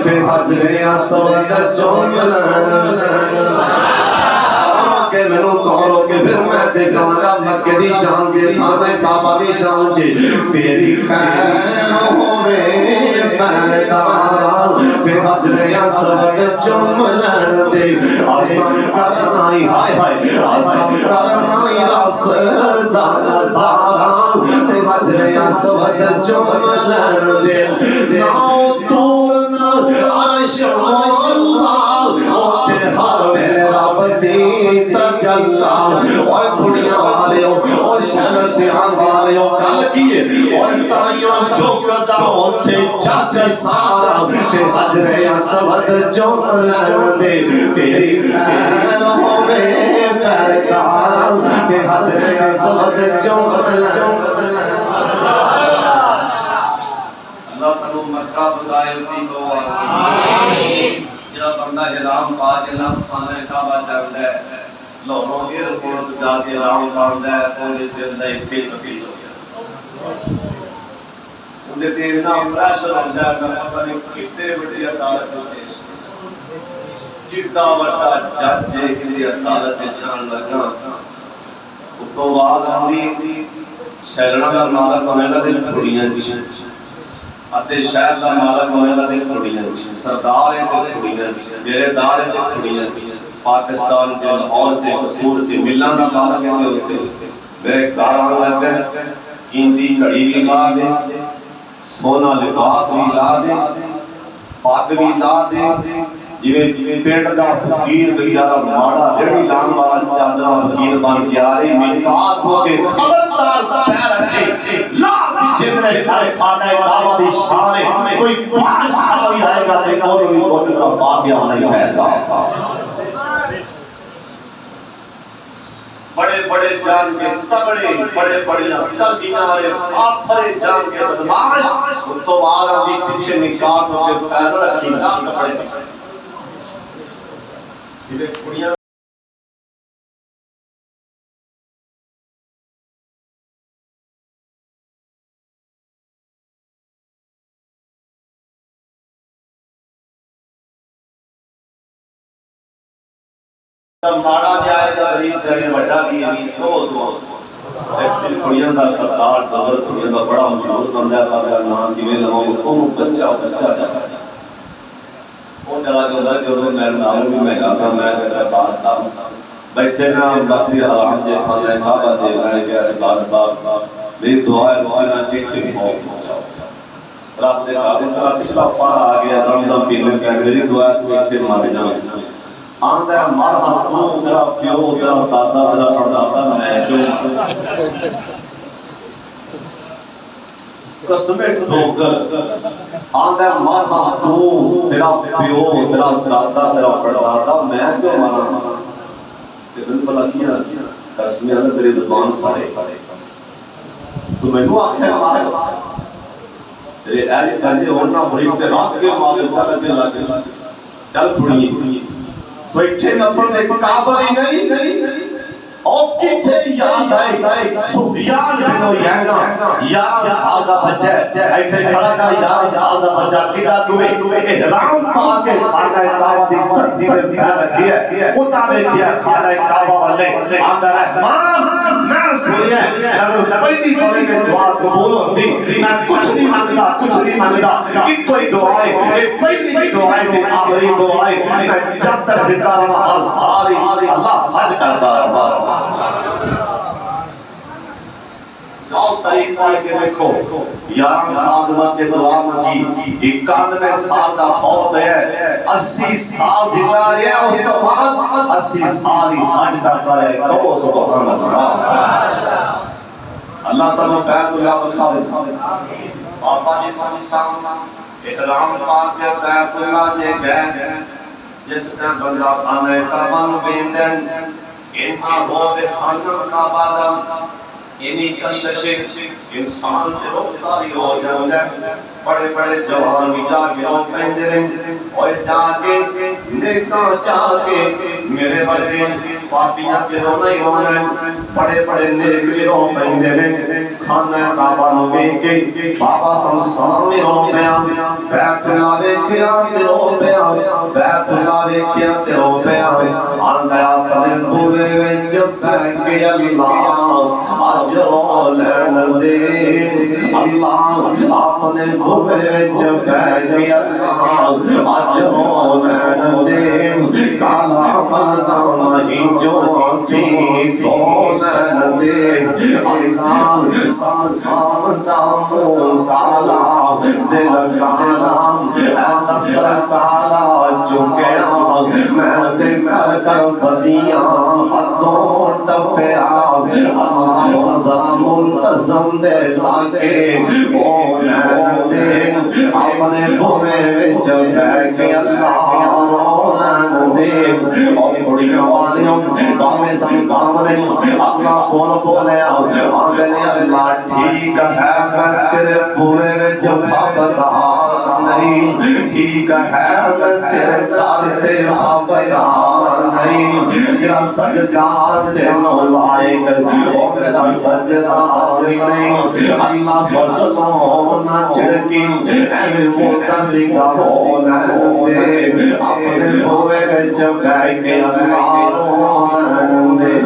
پہ حجر اسود چوملن کہ میں نو کہو کہ پھر میں تے کہاں گا مکہ دی شان تے خانہ کعبہ دی شان تے تیری خیر ہووے پیدارا پہ حجر اسود چوملن دے آسان کرنائی ہائے ہائے آسان کرنائی رب دا نظارہ تے حجر اسود چوملن دے ناؤ تورنا عرش اللہ تے ہر ویلے رب دی تجلا اوے کھڑیاں والے او شہنشاہ والے او گل کیے اوے تائیاں جھکدا اوتھے جگ سارا تے حجر اسود چوملن دے تیری خیر ہووے پیدارا تے حجر اسود چوملن اللہ سنو مکہ خدائے اتی کو آمین جڑا بندہ احرام پا کے نام خانہ کعبہ جاندا ہے لاہوروں ایئرپورٹ جا کے احرام پاوندا ہے تے دل دا ایتھے تبدیل ہو گیا اندے تے اتنا پریشر ہو جائے گا پتہ نہیں کتنے بڑی عدالت ہوتی جتنا بڑا جج ہے کہ عدالت جان لگا اس تو بعد آندی شہرنا کا مالک بنے گا دل کھڑیاں اتے شہر دا مالک بنے گا تے کھڑیاں سردار ہے تے کھڑیاں ڈیرے دار ہے تے کھڑیاں پاکستان کے لاہور تے قصور تے ملاں دا مالک ہے تے میرے کاراں لگ گئے قیمتی گھڑی بھی لا دے سونا لباس بھی لا دے پگ بھی لا دے جویں پنڈ دا فقیر بیچارہ ماڑا ریڑھی لان والا چادراں فقیر بن کے آ رہی میقات ہو کے خبردار پیر رکھے لا پیچھے میرے خانہ کعبہ دی شان ہے کوئی بادشاہ بھی آئے گا تے کوئی بھی کچھ کا واقعہ نہیں ہے گا بڑے بڑے جان کے تگڑے بڑے بڑے تلگیاں والے آفرے جان کے بدماش ان تو بعد آدھی پیچھے نکات ہو کے پیر رکھی نا کپڑے یہ کڑیاں ماڑا جائے گا غریب جائے بڑا بھی نہیں روز ایک سے کھڑیاں دا سردار دور کھڑیاں دا بڑا مشہور بندہ ہے پر نام جویں لواں کو بچہ جاتا ہے وہ چلا کے اندر جو میں نام بھی میں کہا میں سردار صاحب بیٹھے نا بستی حرام دے خانہ کعبہ دے میں کہ سردار صاحب میری دعا ہے مجھے نہ چیتے فوت ہو جاؤ رات دے کعبے ترا پچھلا پارا آ گیا زمزم پینے پہ میری دعا ہے تو ایتھے مر جاؤں آندہ ہے مرحا تو تیرا پیو تیرا دادا تیرا پردادا میں جو قسمیں دھوکر آندہ ہے مرحا تو تیرا پیو تیرا دادا تیرا پردادا میں جو مانا ابن بلا کیا قسمیں سے تیری زبان سارے تو میں نو آکھے مارے تیرے اہلی پہلے ہونا مریض تے رات کے مارے چل کے لگے چل پھڑیے تو اچھے نفر دے قابل ہی نہیں اور کچھے یاد آئے سفیان بن عیینہ 11 سال دا بچہ ایسے کھڑا کر 11 سال دا بچہ کتا دوے احرام پا کے خانہ کعبہ دی دھرتی میں پیر رکھی ہے اتارے کیا خانہ کعبہ والے آندہ رحمان میں سنیا اگر پہلی پڑھی کے دعا قبول ہوتی میں کچھ نہیں مانگتا ایک کوئی دعائے پہلی دعائے تے آخری دعائے میں جب تک زندہ رہا ہر ساری اللہ حج کرتا رہا جاؤ طریق پڑھ کے دیکھو 11 سال بچے دعا مانگی 91 سال کا فوت ہے 80 سال زندہ رہا اس کے بعد 80 سال ہی حج کرتا ہے تو سبحان اللہ اللہ سب خیر اللہ بخاوت بابا جی سب احرام پا کے بیت اللہ دے گئے جس نے بندہ خانہ کعبہ نو ویندن انہاں ہوے خانہ کعبہ دا انہی کشش انسان تے روکداری ہو جاندا ہے بڑے بڑے جوان بھی جا کے او پیندے نے اوے جا کے نیکاں جا کے میرے ورگے پاپیاں تے رونا ہی ہونا بڑے بڑے نیک بھی رو پیندے نے خانہ کعبہ نو ویکھ کے بابا سمسان بھی رو پیا بیت اللہ ویکھیا تے رو پیا بیت اللہ ویکھیا تے رو پیا آندا اپنے بوے وچ بیٹھ کے اللہ اجر لین دے اللہ اپنے بوے وچ بیٹھ کے اللہ اجر لین دے کالا بلدا نہیں جو تھی تو لین دے اللہ سام سام سام کالا دل کالا اے دفتر کالا چکیا میں تے مر کر بدیاں ہتھوں ٹپیا اللہ ذرا ملتزم دے لاگے او لین دے اپنے بوے وچ بیٹھ کے اللہ لین دے اور کڑیاں والیاں باویں سامنے اللہ بول بولیا آندے اللہ ٹھیک ہے میں تیرے بوے وچ بابدار نہیں ٹھیک ہے میں تیرے دار تے بابدار نہیں تیرا سجدہ تینوں لائق او میرا سجدہ نہیں اللہ فضل ہونا چڑکی اے موتا سنگا ہونا دے اپنے بوے وچ بیٹھ کے اللہ رونا دے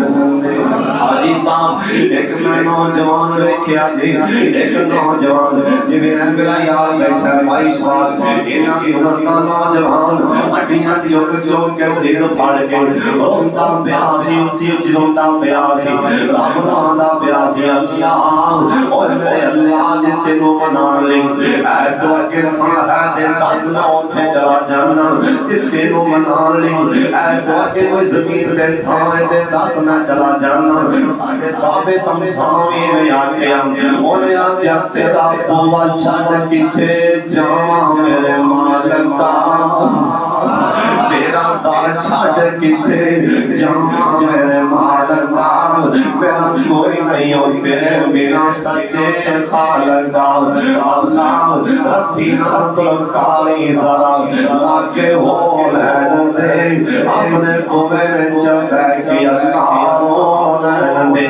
حاجی صاحب ایک میں نوجوان ویکھیا جی ایک نوجوان جویں میرا یار بیٹھا 22 سال انہاں دی عمر دا نوجوان ہڈیاں چوک چوک کے دل پھڑ کے روندا پیا سی اسی روندا پیا سی رب روندا پیا سی اللہ او میرے اللہ جے تینوں منا لیں ایس تو اگے تھا ہے تے دس نہ اوتھے چلا جانا جے تینوں منا لیں ایس تو اگے کوئی زمین تے تھا تے دس نہ چلا جانا ساڈے بابے سمساوی میں آکھیا اونے آکھیا تیرا بوا چھڈ کتے جاواں میرے مالکا تیرا دار چھڈ کتے جاواں میرے مالکا میرا کوئی نہیں ہو تیرے بنا سچے خالقا اللہ رتی نہ ترکاری ذرا لاگے ہو لین دے اپنے بوے وچ بیٹھ کے اللہ رو لین دے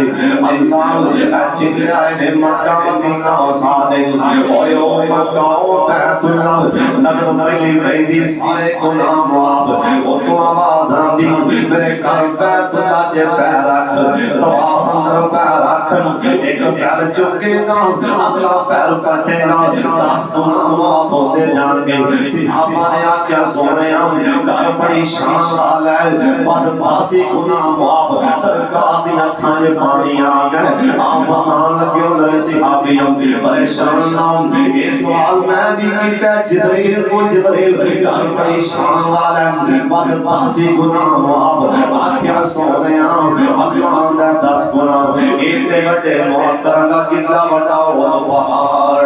اللہ اچھے آئے مکہ مدینہ خادم اوے او مکہ او بیت اللہ نظر ملی بیندی سارے گناہ معاف او تو آواز آندی میرے گھر بیت اللہ جے پیر رکھ طواف اندر پیر رکھ ایک پیر چکے گا اگلا پیر پٹے گا دس گناہ معاف ہوتے جان گے صحابہ نے آکھیا سونیا گھر بڑی شان والا ہے بس باسی گناہ معاف سرکار دی اکھاں وچ پانی آ گئے آپ مان لگے میرے صحابیوں پریشان نہ یہ سوال میں بھی کیتا جبریل کو جبریل گھر بڑی شان والا ہے بس باسی گناہ معاف آکھیا سونیا اللہ دا 10 گناہ ایڈے وڈے محترم دا کتنا بڑا وہ پہاڑ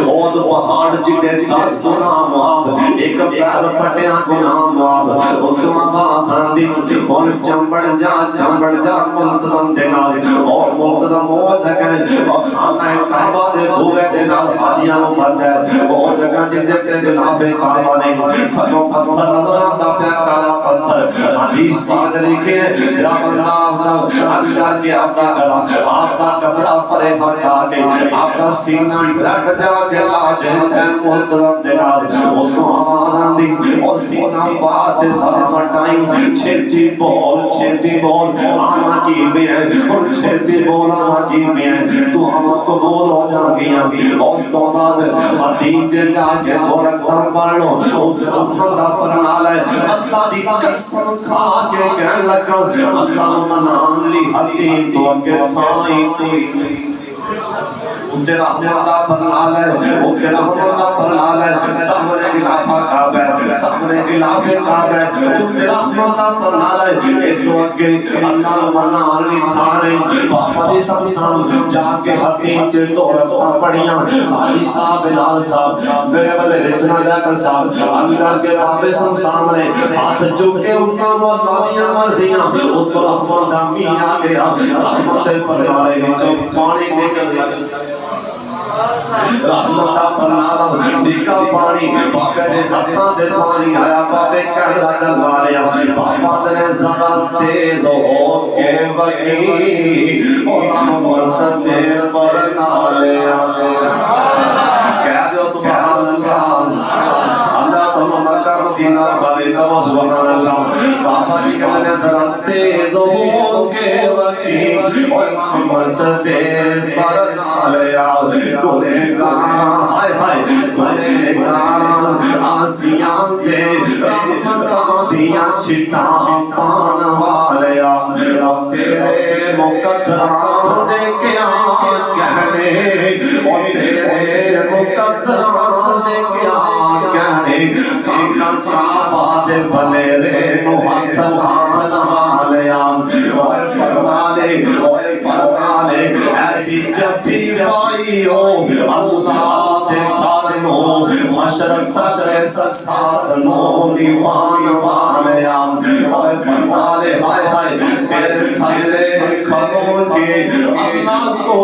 اور پہاڑ جڑے 10 گناہ معاف ایک پیر پٹیا گناہ معاف او تو آواز آندی ہن چمبڑ جا ملتزم دے نال اور ملتزم ہو جگہ اور خانہ کعبہ دے بوے دے نال حاجیاں نوں بند ہے او جگہ جدے تے جناب کعبہ نے پھلوں پتھر نظر آندا پیا کالا پتھر حدیث پاک لکھے رب اللہ کے آپ دا گلا آپ دا کپڑا پرے ہٹا کے آپ دا سینہ ڈٹ جا کے لاجے ملتزم دے نال او تو آواز آندی اور سینہ بات بھر ٹائم چھتی بول آنا کی بھی ہے اور چھتی بول آنا کی بھی ہے تو ہم قبول ہو جان گیا اور تو بعد حدیث دے لاجے مرتب پڑھ لو اللہ دا پرنال ہے اللہ دی قسم کھا کے کہنے لگا اللہ منان لی حدیث تو اگے تھائی کوئی نہیں اتنے رحمت دا پرنال ہے، اتنے رحمت دا پرنال ہے، سامنے خلافہ کعبہ ہے، سامنے خلاف کعبہ ہے، اتنے رحمت دا پرنال ہے، اس تو اگے اللہ رمانا آرمی تھانے بابا دی سمسان جا کے حتیم چے تو رکھتا پڑیاں حاجی صاحب بلال صاحب میرے بلے لکھنا جا کر صاحب اندر کے بابے سمسان نے ہاتھ چکے ان کا مولا دیاں مرضیاں اتو رحمت دا میاں گیا رحمت پرنالے نے جو پانی نکل گیا رحمت پرنالا نکا پانی بابے نے ہتھاں دے پانی آیا بابے کہنا چلا رہا بابا نے ذرا تیز ہو کے وکی اور رحمت دے پرنالے کہہ دو سبحان اللہ اللہ تم مکہ مدینہ خالی کرو سبحان اللہ بابا جی کہنے ذرا تیز ہو کے وکی اور رحمت دے پرنالے گنہگاراں ہائے ہائے گنہگاراں آسیاں دے رحمتاں دیاں چھٹاں پان والیا تیرے مقدراں دے کیا کہنے اور تیرے مقدراں دے کیا کہنے خانہ کعبہ دے بلیرے نو ہاتھ لانا والیا اوے پرنالے ایسی جفی پائی ہو اللہ دے کارنو مشرق تک ساتھ نو دیوان والیا اوے پرنالے ہائے ہائے تیرے تھلے کھلو کے اللہ کو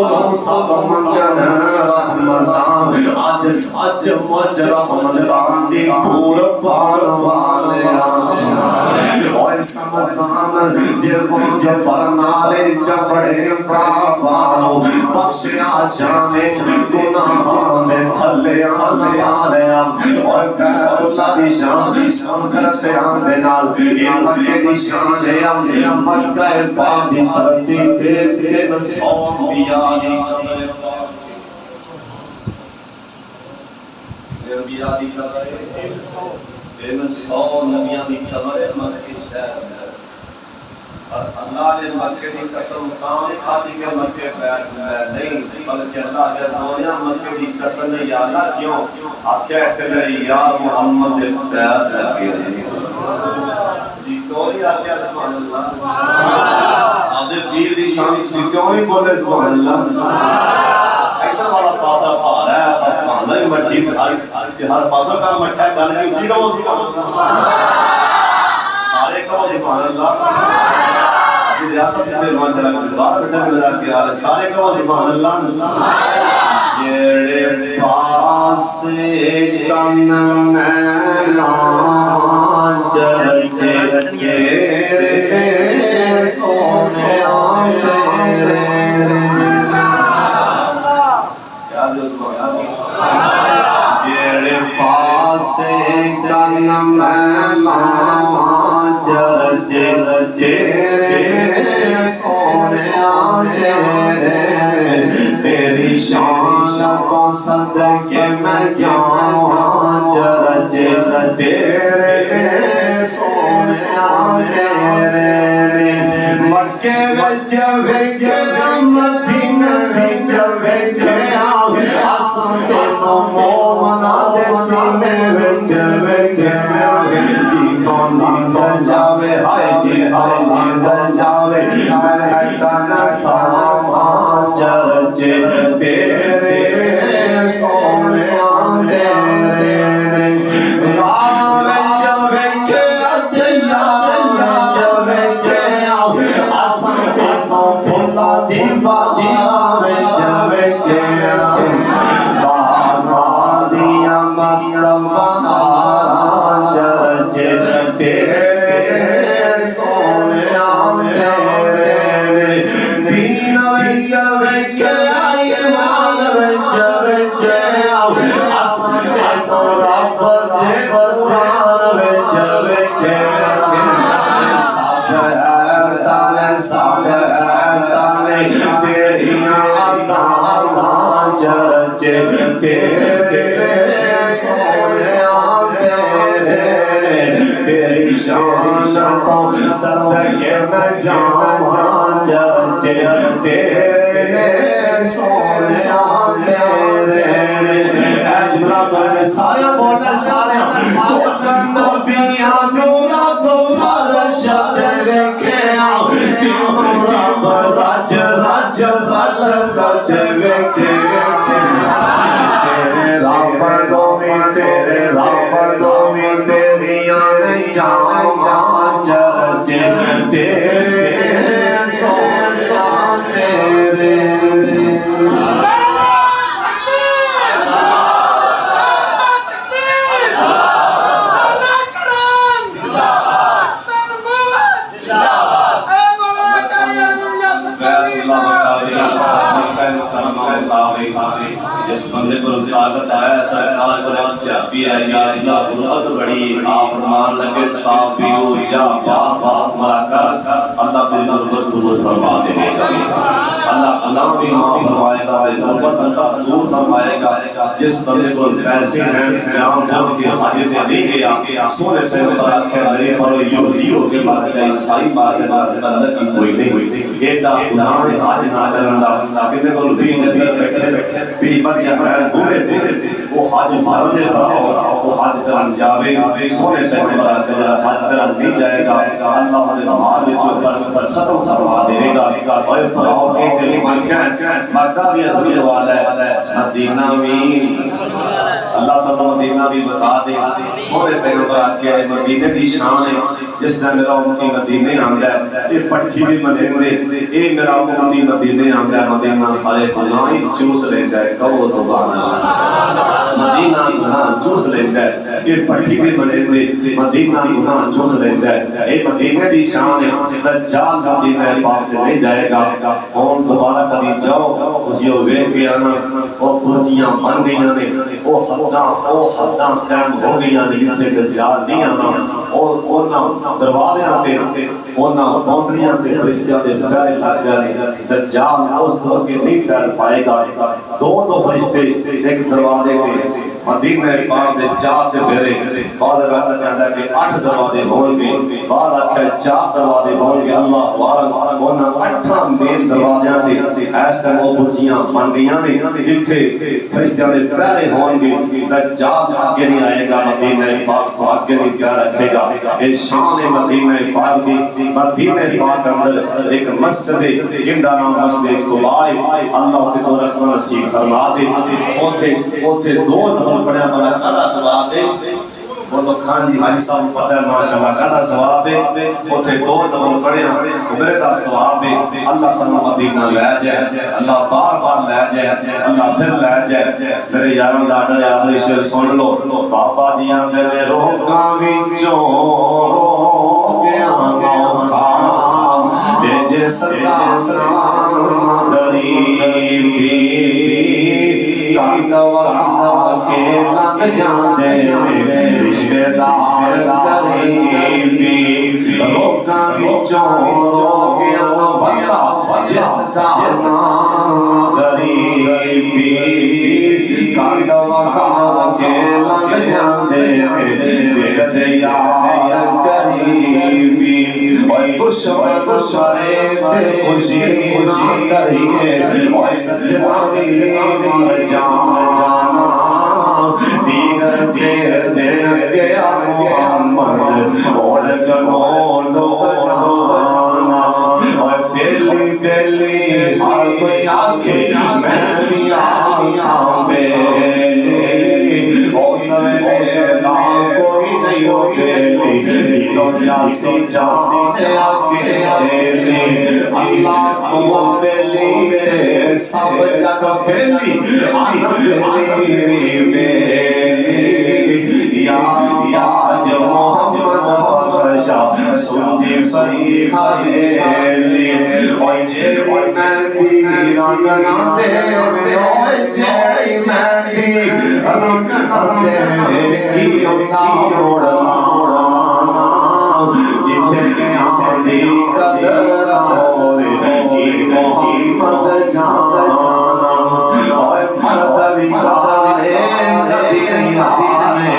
سب منگن رحمتاں آج سچ مچ رحمتاں دی پور پان والیا اوے سمسان جے پرنالے چپڑے کعبہ بخشیا جانے گناہاں میں تھلے والیا اور بیت اللہ دی شان سمندر سے آنے نال یہ مکہ دی شان ہے مکہ پاک دی ترتی تین سو انبیاء دی قبر تین سو نبیاں دی قبر مکہ شہر میں اور اللہ نے مکہ دی قسم کھانے کھاتی کہ مکہ پیر نہیں بلکہ اللہ کے سونیا مکہ دی قسم یا اللہ کیوں آکھے ایتھے میری یار محمد دے پیر لگے رہے جی کوئی آکھے سبحان اللہ آدھے پیر دی شان جی کیوں نہیں بولے سبحان اللہ ایتھا والا پاسا پا رہا ہے بس مانا ہی مٹھی ہر پاسا کا مٹھا ہے گل کی جی کا وہ سارے کا وہ سبحان اللہ ریاست میں ماشاءاللہ اس بار بیٹا ملا کے آ رہے سارے کا سبحان اللہ جڑے پاس تن میں لان چرچے تیرے سونے تیرے کیا دے سبحان اللہ جڑے پاس تن میں لان چرچے تیرے سونیا تیرے تیری شان تو صدقے میں جاواں چرچے تیرے سونیا تیرے مکے وچ وچ مدینہ وچ وچ اساں تے سو مومنا دے سینے وچ وچ جی کون دی جاوے ہائے جی ہائے دی جاوے میں تنا پاواں چرچے تیرے سونیا تیرے یار وچ وچ یار وچ وچ اساں تے سو پھلا دی فادیاں وچ وچ بابا دیاں مستماں چرچے تیرے سونیا تیرے دین وچ وچ ایمان وچ وچ اساں تے سو رب دے قرآن وچ وچ سب تانے تیریاں عطاواں چرچے تیرے سونیا تیرے تیری شان تو صدقے میں جاواں چرچے تیرے سونیا سارے سارے بولنا سارے نبیاں نو رب فرش ویکھیا رب رج رج برکت ویکھیا تیرے رب نومی تیریاں نے جام چرچے تیرے سو تیرے جس بندے پر طاقت آیا سرکار پر سیاتی آئی اللہ غربت بڑی آپ فرمان لگے تابیو جا بات بات مرا کر اللہ تیری غربت دور فرما دے گا اللہ بھی معاف فرمائے گا غربت اللہ دور فرمائے گا جس بندے پر پیسے ہیں جان بوجھ کے حاجتیں نہیں گیا سونے سے مبارک ہے میرے پر یہودیوں کے بارے میں عیسائی بارے میں اللہ کی کوئی نہیں ایڈا گناہ حاج نہ کرنا کتنے کو بھی نبی بیٹھے بھی بچہ ہے بوڑھے دے وہ حج فرض ہے وہ حج کرن جاوے سونے سے مبارک ہے حج کرن نہیں جائے گا اللہ دے مال وچ پر ختم فرما دے گا اوے پراؤ کے دل مکہ بھی اصلی والا ہے مدینہ بھی اللہ سب مدینہ بھی بتا دے سونے سے مبارک ہے مدینے دی شان ہے جس نے میرا امتی مدینے آندا ہے یہ پٹھی دی مدینے اے میرا امتی مدینے آندا ہے مدینہ سارے گناہ چوس لے جائے کہو سبحان اللہ مدینہ گناہ چوس لے جائے یہ پٹھی دی مدینے مدینہ گناہ چوس لے جائے اے مدینے دی شان ہے دجال مدینہ پاک نہیں جائے گا اور دوبارہ کبھی جاؤ اسی ویکھ کے آنا اور برجیاں بن گئیاں نے وہ حداں قائم ہو گئیاں نے جتھے دجال نہیں آنا اور انہاں دروازیاں تے انہاں باؤنڈریاں تے فرشتیاں دے پیر لگ جانے دجال اس طرح کے نہیں پیر پائے گا دو فرشتے ایک دروازے تے مدینہ پاک دے چار چفیرے بعد کہتا جاتا ہے کہ 8 دروازے ہون گے بعد آکھے 4 دروازے ہون گے اللہ والا انہاں 8 مین دروازیاں تے ایس طرح وہ برجیاں بن گئیاں نے جتھے فرشتیاں دے پیر ہون گے دجال آگے نہیں آئے گا مدینہ پاک کو آگے نہیں پیا رکھے گا اے شان مدینہ پاک دی مدینہ پاک اندر ایک مسجد ہے جن دا نام مسجد قباء اللہ تے تو رکھنا نصیب فرما دے اوتھے 2 دفعہ پڑھیا بنا قضا ثواب ہے وہ خان جی حاجی صاحب پتہ ہے ماشاءاللہ قضا ثواب ہے اوتھے 2 دفعہ پڑھیا عمرے دا ثواب ہے اللہ سن مدینہ لے جائے اللہ بار بار لے جائے اللہ پھر لے جائے میرے یاراں دا آڈر آخری شعر سن لو بابا جیاں میرے روکاں وچوں رو گیا نوکھا جے ستانا غریبی کانڈ وہاں کے لنگ جاندے رشتہ دار غریبی روکاں وچوں رو گیا نوکھا جے ستانا غریبی کانڈ وہاں کے لنگ جاندے دیکھتے یار غریبی دشمن دشمنے تے خوشی خوشی کریے اوہ سجنا سی مر جانا دیگر دیر دیر گیا محمد اور گنو لوگ جانا اور پہلی پہلی ہر کوئی آنکھیں میں بھی آیا بیلی اور سویلے کوئی نہیں ہو بیلی دلوں جاسی جاسی اکیلے اللہ تو بیلی تے سب جگ بیلی بیلی بیلی یا جو محمد بخشا سنجی صحیح بیلی اوہ جیڑی مہندی رنگنا دے اوہ جیڑی مہندی رنگنا دے کی ہوتا روڑنا جتنے کے آدھی قدر نہ ہوئے کی محمد جانا اوہ مرد بھی کھانے کبھی نہیں آنے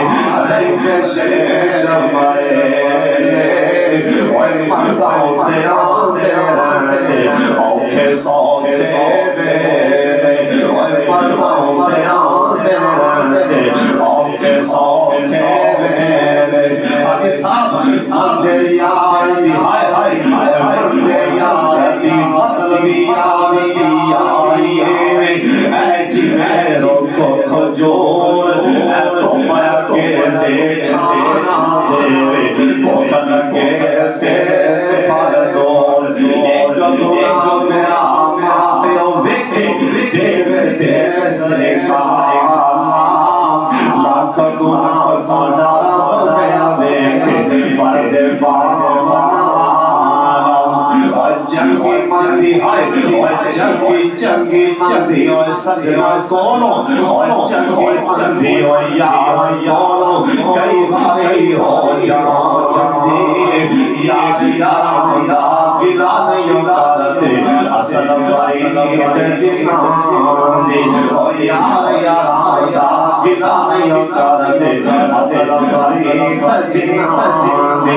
لیکن شیش مرے اوہ مرد ہوتے آنے رہتے اوکھے سوکھے بیرے اوہ مرد ہوتے آنے رہتے چنگی چنگی مندی اور سجنا سونو اور چنگی چنگی اور یار یارو کئی باری ہو جاندی یاد یاران دا گلا نہیں کرتے اصل فرید جنان دی اور یار یاران دا گلا نہیں کرتے اصل فرید جنان دی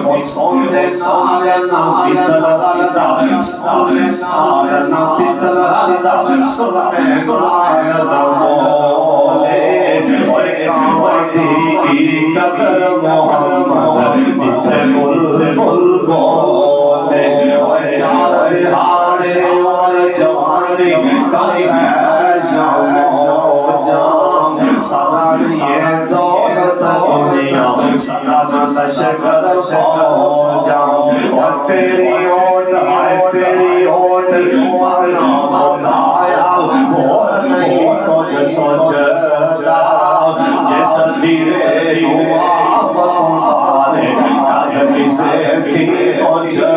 اور سونے سالنا پیتل رلدا سونے سالنا پیتل رلدا سونے سالنا بولے اور کامتی کی قدر محمد جتھے بل بل بولے اور چار دہاڑے اور جوانی کل ہے شام جام سدا یہ دولت دنیا سدا نہ شکر جام اور تیری اوٹ ہے تیری اوٹ پانا بنایا اور نہیں کچھ سوچتا جس دیرے ہوا بتمارے قدمی سے تھی پہنچا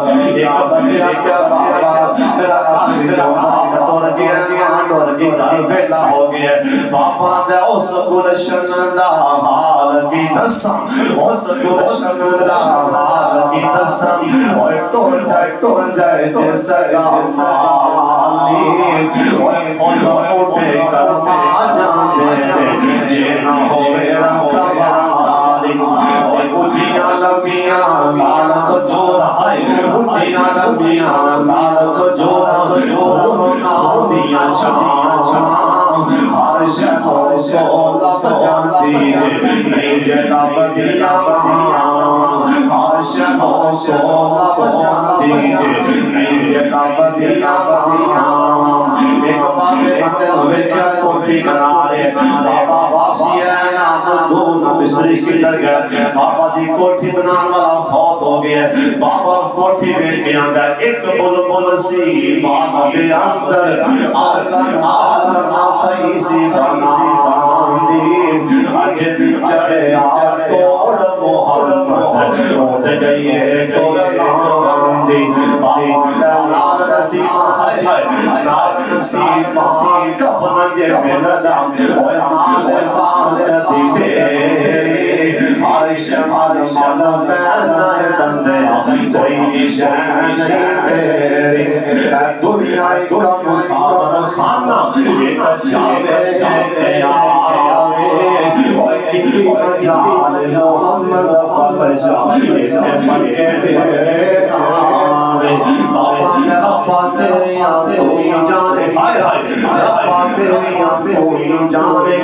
ایک بندے کا بابا میرا قدر جوان ٹور گیا بیلا ہو گیا بابا دے اس گلشن دا حال کی دسم اس گلشن دا حال کی دسم اور ٹور جائے جیسا حالی اور پھول اٹھے کرما جانے جینا ہوئے رکھواری اور اچھیاں لمبیاں لال کو جوڑا ہے اچھیاں لمبیاں لال کو جوڑا دونوں دیاں چھان چھان ہر شہر کو لب جان دیجے نہیں جیتا بدیاں ہر شہر کو لب جان دیجے نہیں جیتا بدیاں ایک بابے بندے ہوئے کیا کوٹھی بنا رہے بابا واپسی ہے نا دونوں بستری کلر گئے بابا دی کوٹھی بنان والا فوت ہو گیا بابا کوٹھی بیٹھ کے آنگا ایک بلبل سی بابا دے اندر آلنا پیسی بنا دی اجد چڑے توڑ محمد اٹھ گئی ہے قرآن دی بابا دے نال نصیب ہے نال نصیب کفن جے ملدام اور نال خالد تیری عرش مال میں دندیا کوئی نشان نہیں تیری دنیا کا مسافر خانہ ایک جاوے جاوے آوے اور کتنی مجال محمد بخشا اس نے پڑھے ڈیرے آوے بابا ربا تیری آتے ہوئی جانے ربا تیری آتے ہوئی جانے اے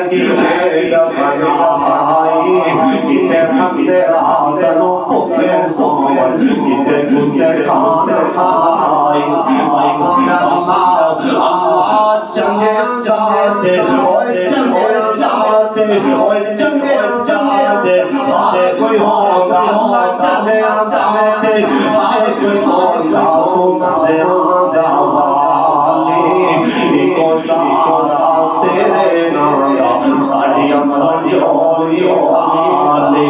کی کھیل بنائی کتے پھکتے رہا دلوں پکھے سوئے کتے کتے کان کھائی اللہ چنگے جاتے اوے چنگے جاتے اوے چنگے جاتے آئے کوئی ہوگا اللہ چنگے جاتے آئے کوئی ہوگا تم دے آدھا والی کو سارا تیرے نایا ساڑی امسر جوڑی خالی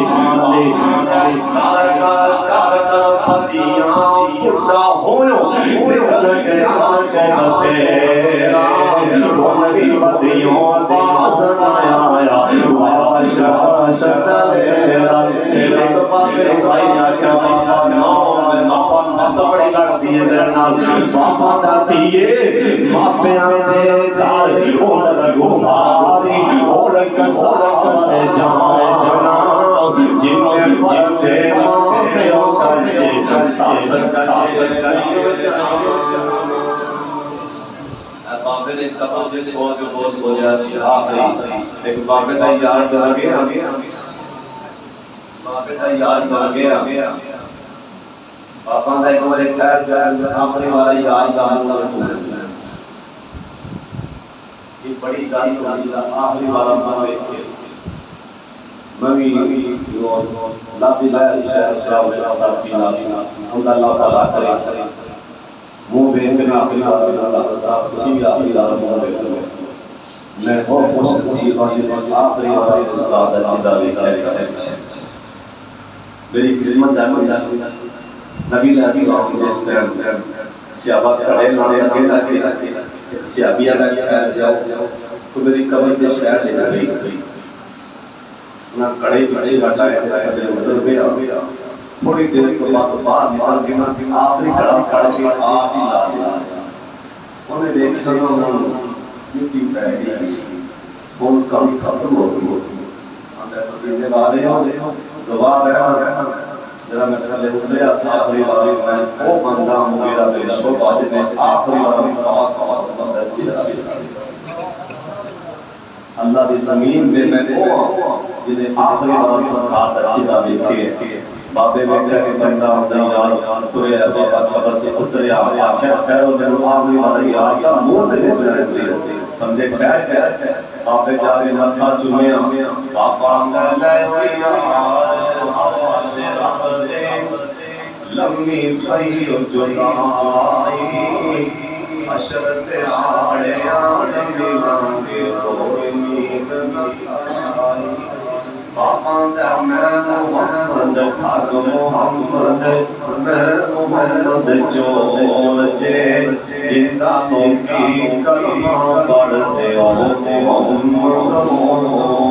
کار پتیاں بڑھا ہوئیوں نکل گیا کو تیرا نبی پتیوں پاس آیا واش شتلیرا ایک بابے بھائیا کیا بابا نو سبڑی لڑتی ہے درنال بابا داتیے باپیاں دے دار اور گزاری اور کسا سے جان جنا جن دے باپیوں کرجے ساسر بابے نے تبجے بہت بولیا سی آخری ایک بابے دا یار کر گیا بابے دا یار کر گیا بابا دا ایک بار خیر جائے آخری والا یار کر یہ بڑی گالی والی آخری والا مانوے کے ممی لابی لائے شہر صاحب کی ناسی اللہ تعالیٰ کرے منہ بین کے آخری والا صاحب کسی بھی آخری والا منہ بین میں بہت خوش نصیب آخری والا استاد اجدہ دیکھے میری قسمت جانوی نبی علیہ السلام سیابہ کڑے لانے لگے سیابیاں لگے پھیل جاؤ تو میری قبر کے شہر سے گئی انہاں کڑے پیچھے ہٹائے تھے ادھر گیا تھوڑی دیر تو بعد نکل کے آخری کڑا کڑ کے آپ ہی لا دیا انہیں دیکھا نا مٹی پہ گئی ہوں کم ختم ہو گئی اندر دینے والے ہو دعا رہا جرا میں تھلے اتریا آخری بار میں وہ بندہ مغیرہ بن شعبہ نے آخری بار پاک بندہ چلا اللہ دی زمین دے میں وہ جنہیں آخری بار سرکار دا چلا دیکھے بابے بیٹھا کہ بندہ یار ترے بابا قبر سے اتریا آخر پھیرو دے آخری بار یار دا منہ دے دیکھنا بندے پھیر کے بابے جا کے متھا چومیا بابا لے ہوئی یار آواز دے رب دے لمبی پئی جدائی حشر تے آڑے آدمی مانگے کوئی نیند نہ آئی بابا دا میں محمد حق محمد میں محمد جو جے جندہ تو کی کلمہ پڑھتے ہو محمد